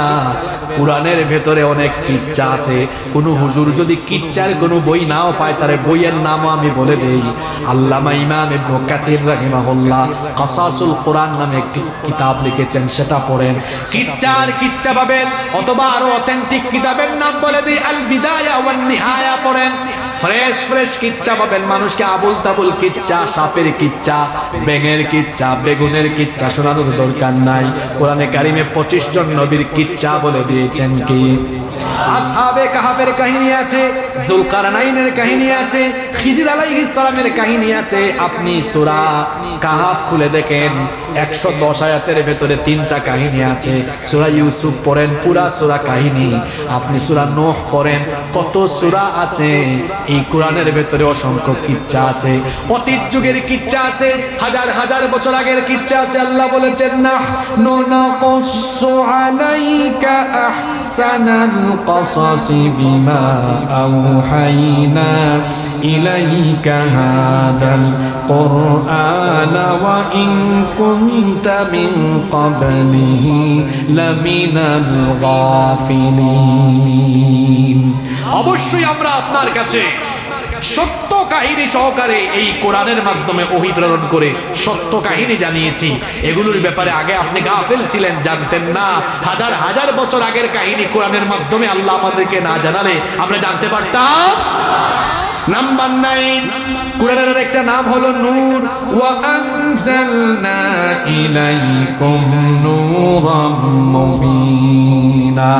কোরআনের ভেতরে অনেক কিচ্ছা আছে। কোন হুজুর যদি কিচ্ছার কোনো বই নাও পায়, তার বইয়ের নামও আমি বলে দেই। আল্লামা ইমাম ইবনে কাসির রাহিমাহুল্লাহ কাসাসুল কোরআন নামে একটি কিতাব লিখেছেন, সেটা পড়েন, কিচ্ছা পাবেন। অথবা আরো অথেন্টিক কিতাবের নাম বলে দিই, আল বিদায়া ওয়ান নিহায়া পড়েন, ফ্রেশ কিচ্ছা পাবেন। মানুষকে আবুল তাবুল কিচ্ছা, সাপের কিচ্ছা, ব্যাঙের কিচ্ছা, বেগুনের কিচ্ছা শোনানোর দরকার নাই। কোরআনে কারিমে 25 জন নবীর কিচ্ছা বলে দিয়েছেন কি? আসহাবে কাহাফের কাহিনী আছে, যুলকারনাইনের কাহিনী আছে, খিজির আলাইহিস সালামের কাহিনী আছে। আপনি সূরা কাহাফ খুলে দেখেন, 110 আয়াতের ভেতরে 3টা কাহিনী আছে। সূরা ইউসুফ পড়েন, পুরা সূরা কাহিনী। আপনি সূরা নূহ পড়েন, কত সূরা আছে। এই কোরআনের ভেতরে অসংখ্য কিচ্ছা আছে, অতীত যুগের কিচ্ছা আছে, হাজার হাজার বছর আগের কিচ্ছা আছে। আল্লাহ বলেছেন নাহনু নাকুসসু আলাইকা আহসানাল কসাসি বিমা আওহাইনা ইলাইকা হাদাল কুরআন ওয়া ইন কুনতা মিন ক্বাবলিহি লামিনাল গাফিলিন। অবশ্যই আমরা আপনার কাছে সত্য কাহিনী সহকারে এই কোরআনের মাধ্যমে ওহী প্রেরণ করে সত্য কাহিনী জানিয়েছি। এগুলোর ব্যাপারে আগে আপনি গাফেল ছিলেন, জানতেন না। হাজার হাজার বছর আগের কাহিনী কোরআনের মাধ্যমে আল্লাহ আমাদেরকে না জানালে আমরা জানতে পারতাম। নাম্বার 9, কোরআনের একটা নাম হলো নূর। ওয়া আনজালনা ইলাইকুম নূরাম মুবিনা।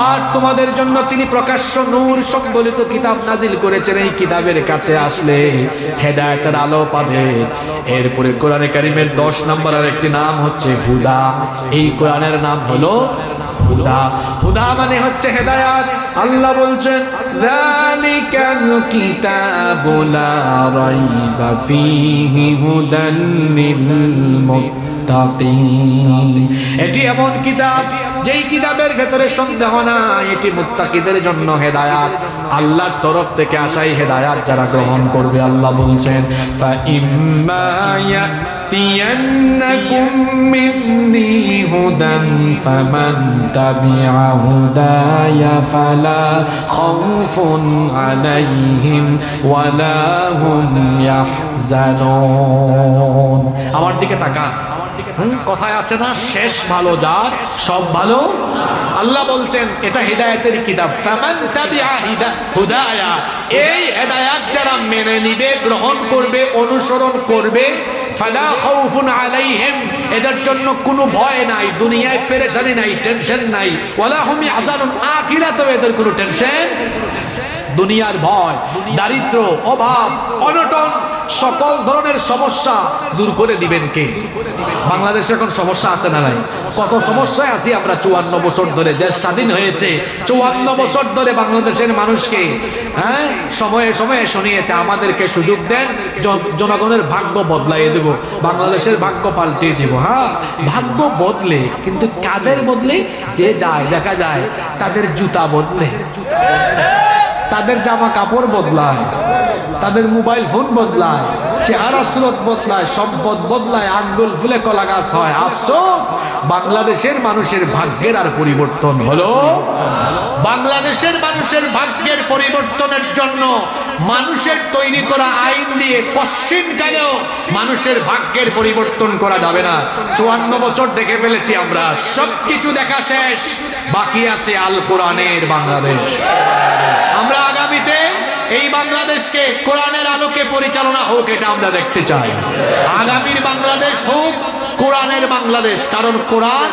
আর তোমাদের জন্য তিনি প্রকাশ্য নূর সম্বলিত কিতাব নাজিল করেছেন। এই কিতাবের কাছে আসলে হেদায়েতের আলো পাবে। এরপরে কোরআনে কারীমের 10 নম্বর আর একটি নাম হচ্ছে হুদা। এই কোরআনের নাম হলো হুদা। হুদা মানে হচ্ছে হেদায়াত। আল্লাহ বলছেন যালিকাল কিতাবু লা রাইবা ফীহি হুদান লিল মুত্তাকিন। এটি এমন কিতাব যেই কিতাবের ভেতরে সন্দেহ নাই, এটি মুত্তাকিদের জন্য হেদায়াত। আল্লাহর তরফ থেকে আসাই হেদায়াত যারা গ্রহণ করবে। আল্লাহ বলছেন ফা ইম্মা ইয়াতিয়ান্নাকুম মিন্নি হুদান ফামান তাবিআ হুদায়া ফালা খাউফুন আলাইহিম ওয়ালা হুম ইয়াহজানুন। আমার দিকে তাকান। কথায় আছে না, শেষ ভালো যার সব ভালো। আল্লাহ বলছেন এটা হিদায়াতের কিতাব। ফামান তাবিআ হুদায়া, এই হেদায়াত যারা মেনে নিবে, গ্রহণ করবে, অনুসরণ করবে, ফালা খাউফুন আলাইহিম, এদের জন্য কোনো ভয় নাই, দুনিয়ায় পেরেশানি নাই, টেনশন নাই। ওয়ালা হুম ইয়াহজানুন, আখিরাতেও এদের কোনো টেনশন। দুনিয়ার ভয়, দারিদ্র, অভাব, অনটন, সকল ধরনের সমস্যা দূর করে দিবেন কে? বাংলাদেশে এখন সমস্যা আছে না নাই? কত সমস্যায় আছি আমরা। 54 বছর ধরে দেশ স্বাধীন হয়েছে। 54 বছর ধরে বাংলাদেশের মানুষকে সময়ে সময়ে শুনিয়েছে আমাদেরকে সুযোগ দেন, জনগণের ভাগ্য বদলাইয়ে দেব, বাংলাদেশের ভাগ্য পাল্টিয়ে দিব। হ্যাঁ, ভাগ্য বদলে, কিন্তু কাদের বদলে? যে যায় দেখা যায় তাদের জুতা বদলে, তাদের জামা কাপড় বদলায়, তাদের মোবাইল ফোন বদলায়, চেহারা সুরত বদলায়, সম্পদ বদলায়, আঙ্গুল ফুলে কলা গাছ হয়। আফসোস, বাংলাদেশের মানুষের ভাগ্যের আর পরিবর্তন হলো। বাংলাদেশের মানুষের ভাগ্যের পরিবর্তনের জন্য মানুষের তৈরি করা আইন দিয়ে কশ্চিনকালেও মানুষের ভাগ্যের পরিবর্তন করা যাবে না। 54 বছর দেখে ফেলেছি আমরা, সবকিছু দেখা শেষ। বাকি আছে আল কোরআনের বাংলাদেশ। আমরা আগামীতে এই বাংলাদেশকে কোরআনের আলোকে পরিচালনা হোক, এটা আমরা দেখতে চাই। আগামীর বাংলাদেশ হোক কোরআনের বাংলাদেশ। কারণ কোরআন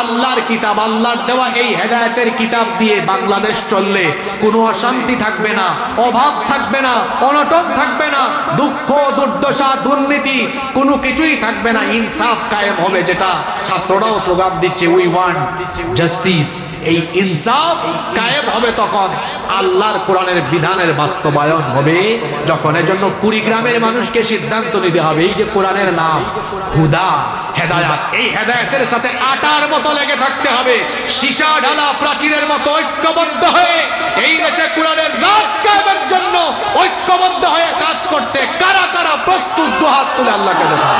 আল্লাহর কিতাব, আল্লাহর দেওয়া এই হেদায়েতের কিতাব দিয়ে বাংলাদেশ চললে কোনো অশান্তি থাকবে না, অভাব থাকবে না, অনটন থাকবে না, দুঃখ, দুর্দশা, দুর্নীতি কোনো কিছুই থাকবে না। ইনসাফ কায়েম হবে, যেটা ছাত্ররাও স্লোগান দিচ্ছে, উই ওয়ান্ট জাস্টিস। এই ইনসাফ কায়েম হবে তখন আল্লাহর কোরআনের বিধানের বাস্তবায়ন হবে যখন। এজন্য কুড়িগ্রামের মানুষকে সিদ্ধান্ত নিতে হবে, এই যে কোরআনের নাম হুদা, হেদায়াত, এই হেদায়াতের সাথে আটার মতো লেগে থাকতে হবে, সীসা ঢালা প্রাচীরের মতো ঐক্যবদ্ধ হয়ে এই দেশে কোরআনের রাজ কায়েমের জন্য ঐক্যবদ্ধ হয়ে কাজ করতে কারা কারা প্রস্তুত? দুহাত তুলে আল্লাহকে দেখা।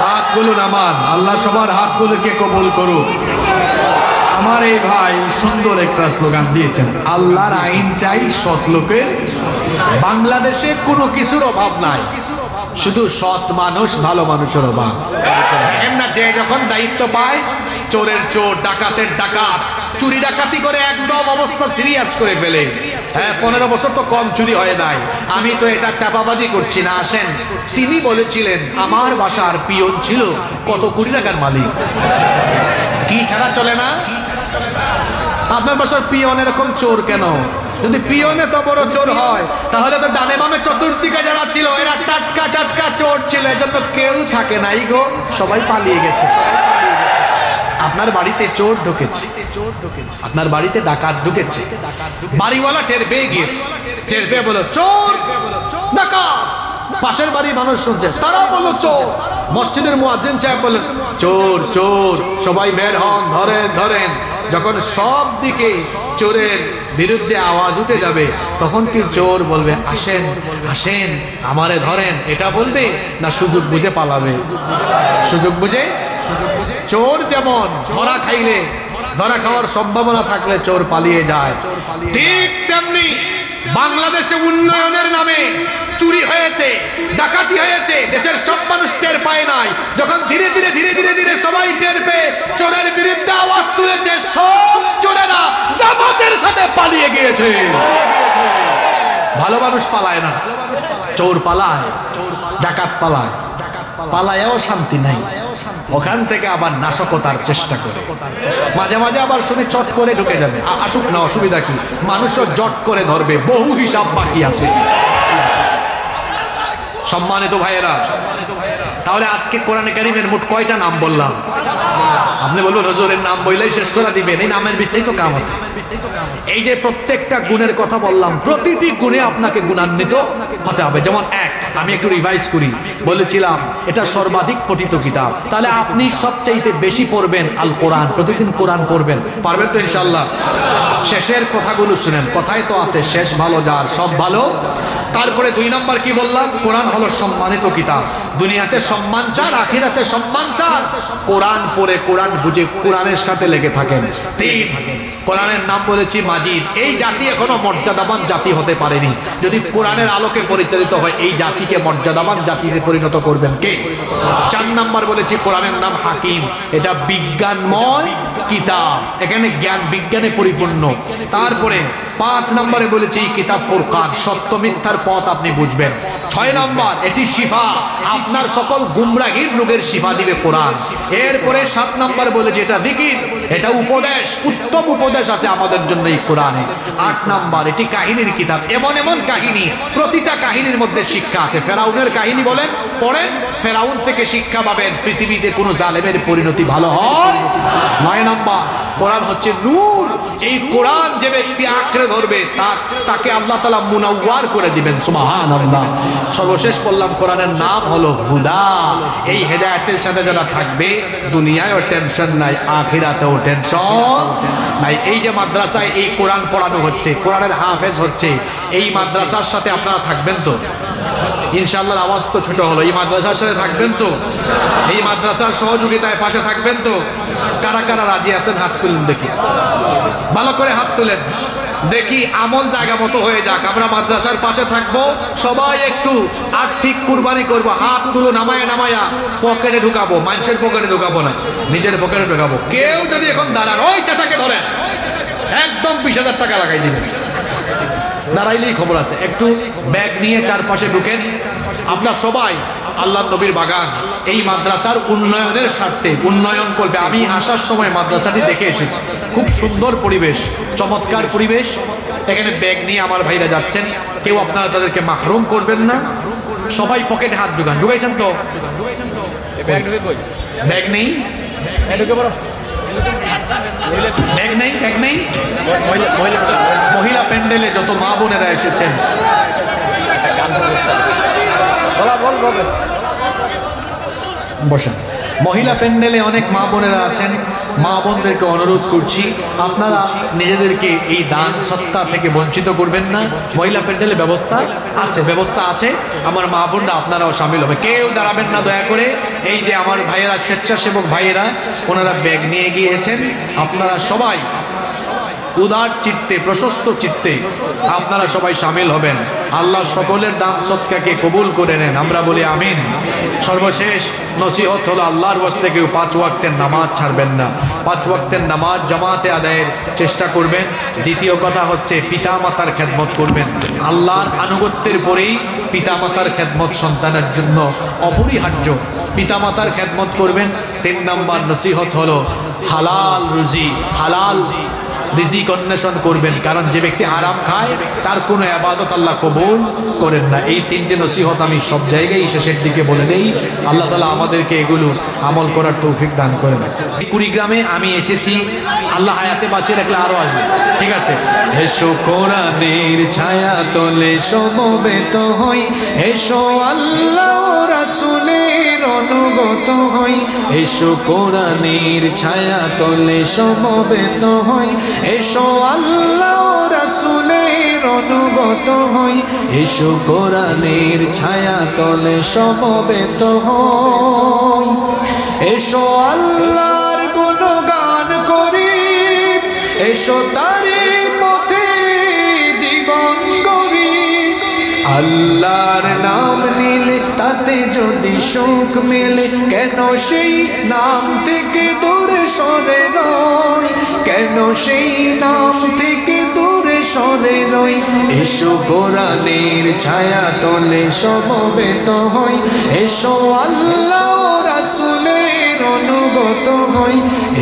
হাতগুলো নামান, আল্লাহ সবার হাতগুলোকে কবুল করুক। আমার এই ভাই সুন্দর একটা স্লোগান দিয়েছেন, আল্লাহর আইন চাই সৎ লোকের। বাংলাদেশে কোনো কিছুর অভাব নাই, শুধু সৎ মানুষ, ভালো মানুষের অভাব। দেখেন না, যে যখন দায়িত্ব পায়, চোরের চোর, ডাকাতের ডাকাত, চুরি ডাকাতি করে একদম অবস্থা সিরিয়াস করে ফেলে। হ্যাঁ, 15 বছর তো কম চুরি হয় নাই। আমি তো এটা চাপাবাজি করছি না। আসেন, তিনি বলেছিলেন আমার বাসার পিয়ন ছিল কত কোটি টাকার মালিক। কি ছাড়া চলে না? আপনার বাসার পিয়ন এরকম চোর কেন? যদি পিয়নে তো বড় চোর হয়, তাহলে তো ডানে বামে চতুর্দিকে যারা ছিল এরা টাটকা টাটকা চোর ছিল। এজন্য কেউ থাকে নাই গো, সবাই পালিয়ে গেছে। আপনার বাড়িতে চোর ঢুকেছে, আপনার বাড়িতে ডাকাত ঢুকেছে, বাড়িওয়ালা টের পেয়ে গিয়েছে, টের পেয়ে বলো চোর ডাকাত। পাশের বাড়ি মানুষ শুনছে, তারা বললো চোর। মসজিদের মুয়াজ্জিন সাহেব বললেন চোর চোর, সবাই বের হন, ধরেন ধরেন। যখন সব দিকে চোরের বিরুদ্ধে আওয়াজ উঠে যাবে, তখন কি চোর বলবে আসেন আসেন আমারে ধরেন, এটা বলবে না সুযোগ বুঝে পালাবে? সুযোগ বুঝে। চোর যেমন ধরা খাইলে, ধরা খাওয়ার সম্ভাবনা থাকলে চোর পালিয়ে যায়, ঠিক তেমনি বাংলাদেশে উন্নয়নের নামে চুরি হয়েছে, ডাকাতি হয়েছে, দেশের সব মানুষ টের পায় নাই। যখন ধীরে ধীরে ধীরে ধীরে ধীরে সবাই টের পেয়ে চোরের বিরুদ্ধে আওয়াজ তুলেছে, সব চোরেরা জামাতের সাথে পালিয়ে গিয়েছে। ভালো মানুষ পালায় না, চোর পালায়, ডাকাত পালায়, পালায়ও শান্তি নাই, ওখান থেকে আবার নাশকতার চেষ্টা করে। মাঝে মাঝে আবার শুনি চট করে ঢুকে যাবে, আসুক না, অসুবিধা কি? মানুষও জট করে ধরবে, বহু হিসাব বাকি আছে। সম্মানিত ভাইয়েরা, তাহলে আজকে কোরআনে কারীমের মোট কয়টা নাম বললাম? আপনি বলবেন হুজুরের নাম বললেই শেষ করে দিবেন, এই নামের ভিতরেই তো কাম আছে। এই যে প্রত্যেকটা গুণের কথা বললাম, প্রতিটি গুণে আপনাকে গুণান্বিত হতে হবে। যেমন এক, আমি একটু রিভাইজ করি, বলেছিলাম এটা সর্বাধিক পঠিত কিতাব, তাহলে আপনি সবচাইতে বেশি পড়বেন আল কোরআন, প্রতিদিন কোরআন পড়বেন, পারবেন তো ইনশাল্লাহ? শেষের কথাগুলো শুনেন, কথায় তো আছে শেষ ভালো যার সব ভালো। তারপরে 2 নম্বর কি বললাম? কোরআন হলো সম্মানিত কিতাব, দুনিয়াতে সম্মান চান, আখিরাতে সম্মান চান, কোরআন পড়ে কোরআন বুঝে কোরআনের সাথে লেগে থাকেন। 3, কোরআনের নাম বলেছি মাজিদ। এই জাতি এখনো মর্যাদাবান জাতি হতে পারেনি, যদি কোরআনের আলোকে পরিচালিত হয় এই জাতিকে মর্যাদাবান জাতিতে পরিণত করবেন কে? 4 নম্বর বলেছি কোরআনের নাম হাকিম, এটা বিজ্ঞানময় কিতাব, এখানে জ্ঞান বিজ্ঞানে পরিপূর্ণ। তারপরে 5 নম্বরে বলেছি কিতাব ফুরকান, সত্য মিথ্যার পথ আপনি বুঝবেন। 6 নম্বর এটি শিফা, আপনার সকল গুমরাহির রোগের শিফা দিবে কোরআন। এরপরে 7 নম্বর বলেছি এটা জিকির, এটা উপদেশ, উত্তম উপদেশ আছে আমাদের জন্য এই কোরআনে। 8 নম্বর এটি কাহিনীর কিতাব, এমন এমন কাহিনী, প্রতিটা কাহিনীর মধ্যে শিক্ষা আছে। ফেরাউনের কাহিনী বলেন, পড়েন, ফেরাউন থেকে শিক্ষা পাবেন পৃথিবীতে কোনো জালেমের পরিণতি ভালো হয়। 9 নম্বর কোরআন হচ্ছে নূর, এই কোরআন যে ব্যক্তি আঁকড়ে ধরবে তাকে আল্লাহ তাআলা মুনাওয়ার করে দিবেন, সুবহানাল্লাহ। সর্বশেষ বললাম কোরআনের নাম হলো হুদা, এই হেদায়েতের সাথে যারা থাকবে দুনিয়ায়ও টেনশন নাই, আখিরাতেও টেনশন নাই। এই যে মাদ্রাসায় এই কোরআন পড়ানো হচ্ছে, কোরআনের হাফেজ হচ্ছে, এই মাদ্রাসার সাথে আপনারা থাকবেন তো ইনশাআল্লাহ? আওয়াজ তো ছোট হলো, এই মাদ্রাসার সাথে থাকবেন তো? এই মাদ্রাসার সহযোগিতায় পাশে থাকবেন তো? কারা কারা রাজি আছেন হাত তুলেন দেখি, ভালো করে হাত তুলেন দেখি, আমল জায়গা মতো হয়ে যাক। আমরা মাদ্রাসার পাশে থাকবো, সবাই একটু আর্থিক কুরবানি করবো, হাতগুলো নামায়া নামায়া পকেটে ঢুকাবো, মানুষের পকেটে ঢুকাবো না, নিজের পকেটে ঢুকাবো। কেউ যদি এখন দাঁড়ান, ওই চাচাকে ধরেন, একদম 20,000 টাকা লাগাই দিবেন, দাঁড়াইলেই খবর আছে। একটু ব্যাগ নিয়ে চারপাশে ঢুকেন, আপনার সবাই আল্লাহ নবীর বাগান এই মাদ্রাসার উন্নয়নের স্বার্থে উন্নয়ন করবে। আমি আসার সময় মাদ্রাসাটি দেখে এসেছি, খুব সুন্দর পরিবেশ, চমৎকার পরিবেশ। এখানে ব্যাগ নিয়ে আমার ভাইরা যাচ্ছেন, কেউ আপনারা তাদেরকে মাহরুম করবেন না, সবাই পকেটে হাত ঢুকান। ঢুকাইছেন তো? ব্যাগ নেই, ব্যাগ নেই, ব্যাগ নেই। মহিলা প্যান্ডেলে যত মা বোনেরা এসেছেন, বসেন। মহিলা প্যান্ডেলে অনেক মা বোনেরা আছেন, মা বোনদেরকে অনুরোধ করছি আপনারা নিজেদেরকে এই দান সত্তা থেকে বঞ্চিত করবেন না। মহিলা প্যান্ডেলে ব্যবস্থা আছে, ব্যবস্থা আছে, আমার মা বোনরা আপনারাও সামিল হবে, কেউ দাঁড়াবেন না দয়া করে। এই যে আমার ভাইয়েরা, স্বেচ্ছাসেবক ভাইয়েরা, ওনারা ব্যাগ নিয়ে গিয়েছেন, আপনারা সবাই উদার চিত্তে, প্রশস্ত চিত্তে আপনারা সবাই সামিল হবেন। আল্লাহ সকলের দান সৎকাকে কবুল করে নেন, আমরা বলি আমিন। সর্বশেষ নসিহত হলো আল্লাহর ওয়াস্তে কেউ 5 ওয়াক্তের নামাজ ছাড়বেন না, 5 ওয়াক্তের নামাজ জামাতে আদায়ের চেষ্টা করবেন। দ্বিতীয় কথা হচ্ছে পিতা মাতার খেদমত করবেন, আল্লাহর আনুগত্যের পরেই পিতা মাতার খেদমত সন্তানের জন্য অপরিহার্য, পিতা মাতার খেদমত করবেন। 3 নম্বর নসিহত হলো হালাল রুজি, হালাল রিজিক অন্বেষণ করবেন, কারণ যে ব্যক্তি হারাম খায় তার কোনো ইবাদত আল্লাহ কবুল করেন না। এই তিনটে নসিহত আমি সব জায়গায় শেষের দিকে বলে দেই। আল্লাহ তাআলা আমাদেরকে এগুলো আমল করার তৌফিক দান করেন। কুড়িগ্রামে আমি এসেছি, আল্লাহ হায়াতে বাঁচিয়ে রাখলে আরো আসবে, ঠিক আছে? এসো কোরআনের ছায়া তলে সমবেত হই, এসো আল্লাহ রাসূলের অনুগত হই, এসো কোরআনের ছায়া তলে সমবেত হই, এসো আল্লাহ রাসূলের অনুগত হই, এসো কোরআনের ছায়া তলে সমবেত হই, এসো আল্লাহর গুণগান করি, এসো তারি পথে জীবন গড়ি। আল্লাহর নাম নিলে তাতে যদি সুখ মেলে, কেন সেই নাম থেকে দূরে সরে রই, কেন সেই নাম থেকে দূরে সরে রই। এসো কোরআনের ছায়া তলে সমবেত হই, এসো আল্লাহ রাসূলের অনুগত হই,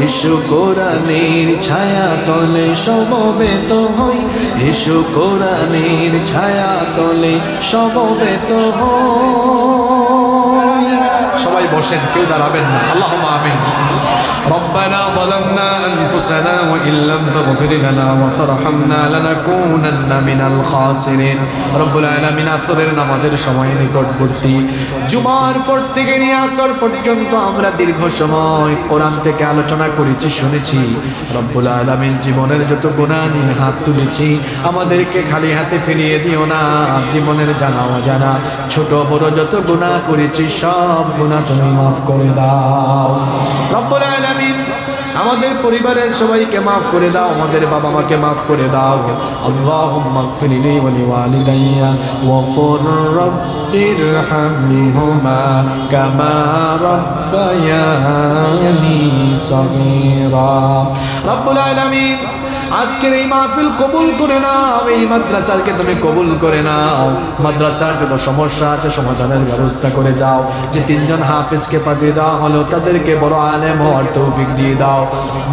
এসো কোরআনের ছায়া তলে সমবেত হই, এসো কোরআনের ছায়া তলে সমবেত হই। সবাই বসেন, কেউ দাঁড়াবেন না। আল্লাহুম্মা আমিন। ربنا ظلمنا أنفسنا وإن لم تغفر لنا وترحمنا لنكونن من الخاسرين। رب العالمين আসরের নামাজের সময় নিকটবর্তী, জুমার পর থেকে নিয়ে আসর পর্যন্ত আমরা দীর্ঘ সময় কোরআন থেকে আলোচনা করেছি, শুনেছি। রব্বুল আলামিন জীবনের যত গুনাহ নিয়ে হাত তুলেছি, আমাদেরকে খালি হাতে ফিরিয়ে দিও না। জীবনের জানা অজানা ছোট বড় যত গুনাহ করেছি সব গুনাহ তুমি মাফ করে দাও। রব্বুল আলামিন আমাদের পরিবারের সবাইকে মাফ করে দাও, আমাদের বাবা মাকে মাফ করে দাও। আল্লাহুম্মা গফিরলি ওয়া লিওয়ালিদাইয়া ওয়া কুর রাব্বিরহামহুমা কামা রাব্বায়ানি সগীরা। রব্বুল আলামিন আজকের এই মাহফিল কবুল করে নাও, এই মাদ্রাসাকে তুমি কবুল করে নাও। মাদ্রাসার যত সমস্যা আছে সমাধানের ব্যবস্থা করে যাও। যে তিনজন হাফেজকে পাঠিয়ে দাও হলো, তাদেরকে বড় আলেম হওয়ার তৌফিক দিয়ে দাও।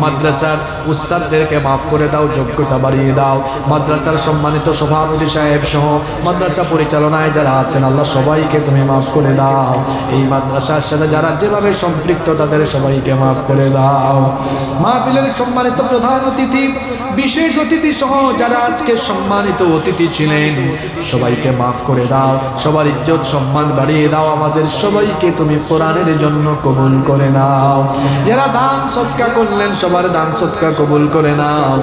মাদ্রাসার উস্তাদদেরকে মাফ করে দাও, যোগ্যতা বাড়িয়ে দাও। মাদ্রাসার সম্মানিত সভাপতি সাহেব সহ মাদ্রাসা পরিচালনায় যারা আছেন আল্লাহ সবাইকে তুমি মাফ করে দাও। এই মাদ্রাসার সাথে যারা যেভাবে সম্পৃক্ত তাদের সবাইকে মাফ করে দাও। মাহফিলের সম্মানিত প্রধান অতিথি, বিশেষ অতিথি সহ যারা আজকে সম্মানিত অতিথি ছিলেন সবাইকে মাফ করে দাও, সবার ইজ্জত সম্মান বাড়িয়ে দাও। আমাদের সবাইকে তুমি কোরআনের জন্য কবুল করে নাও। যারা দান সদকা করলেন সবার দান সদকা কবুল করে নাও।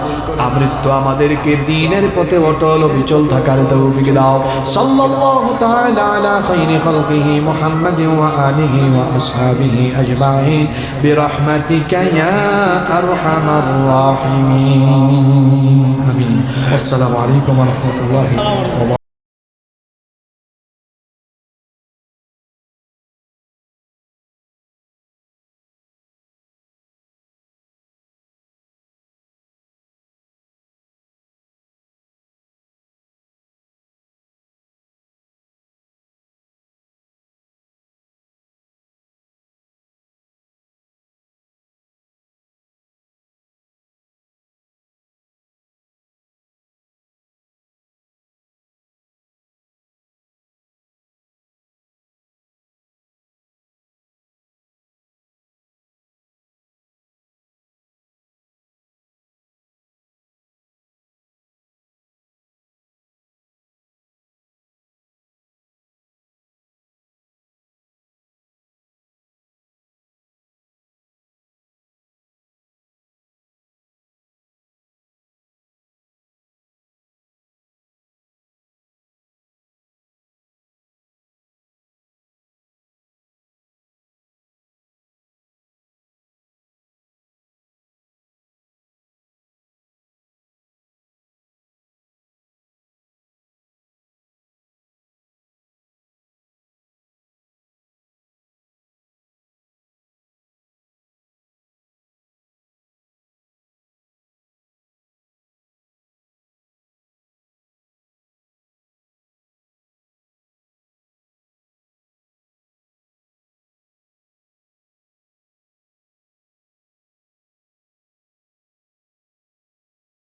আমৃত্যু আমাদেরকে দ্বীনের পথে অটল অবিচল থাকার তৌফিক দাও। সাল্লাল্লাহু তাআলা আলা খায়রি খালকিহি মুহাম্মাদিন ওয়া আলিহি ওয়া আসহাবিহি আজমাইন বিরহমাতিকা ইয়া আরহামার রাহিমিন। আমিন। আসসালামু আলাইকুম ওয়া রাহমাতুল্লাহি ওয়া বারাকাতুহু।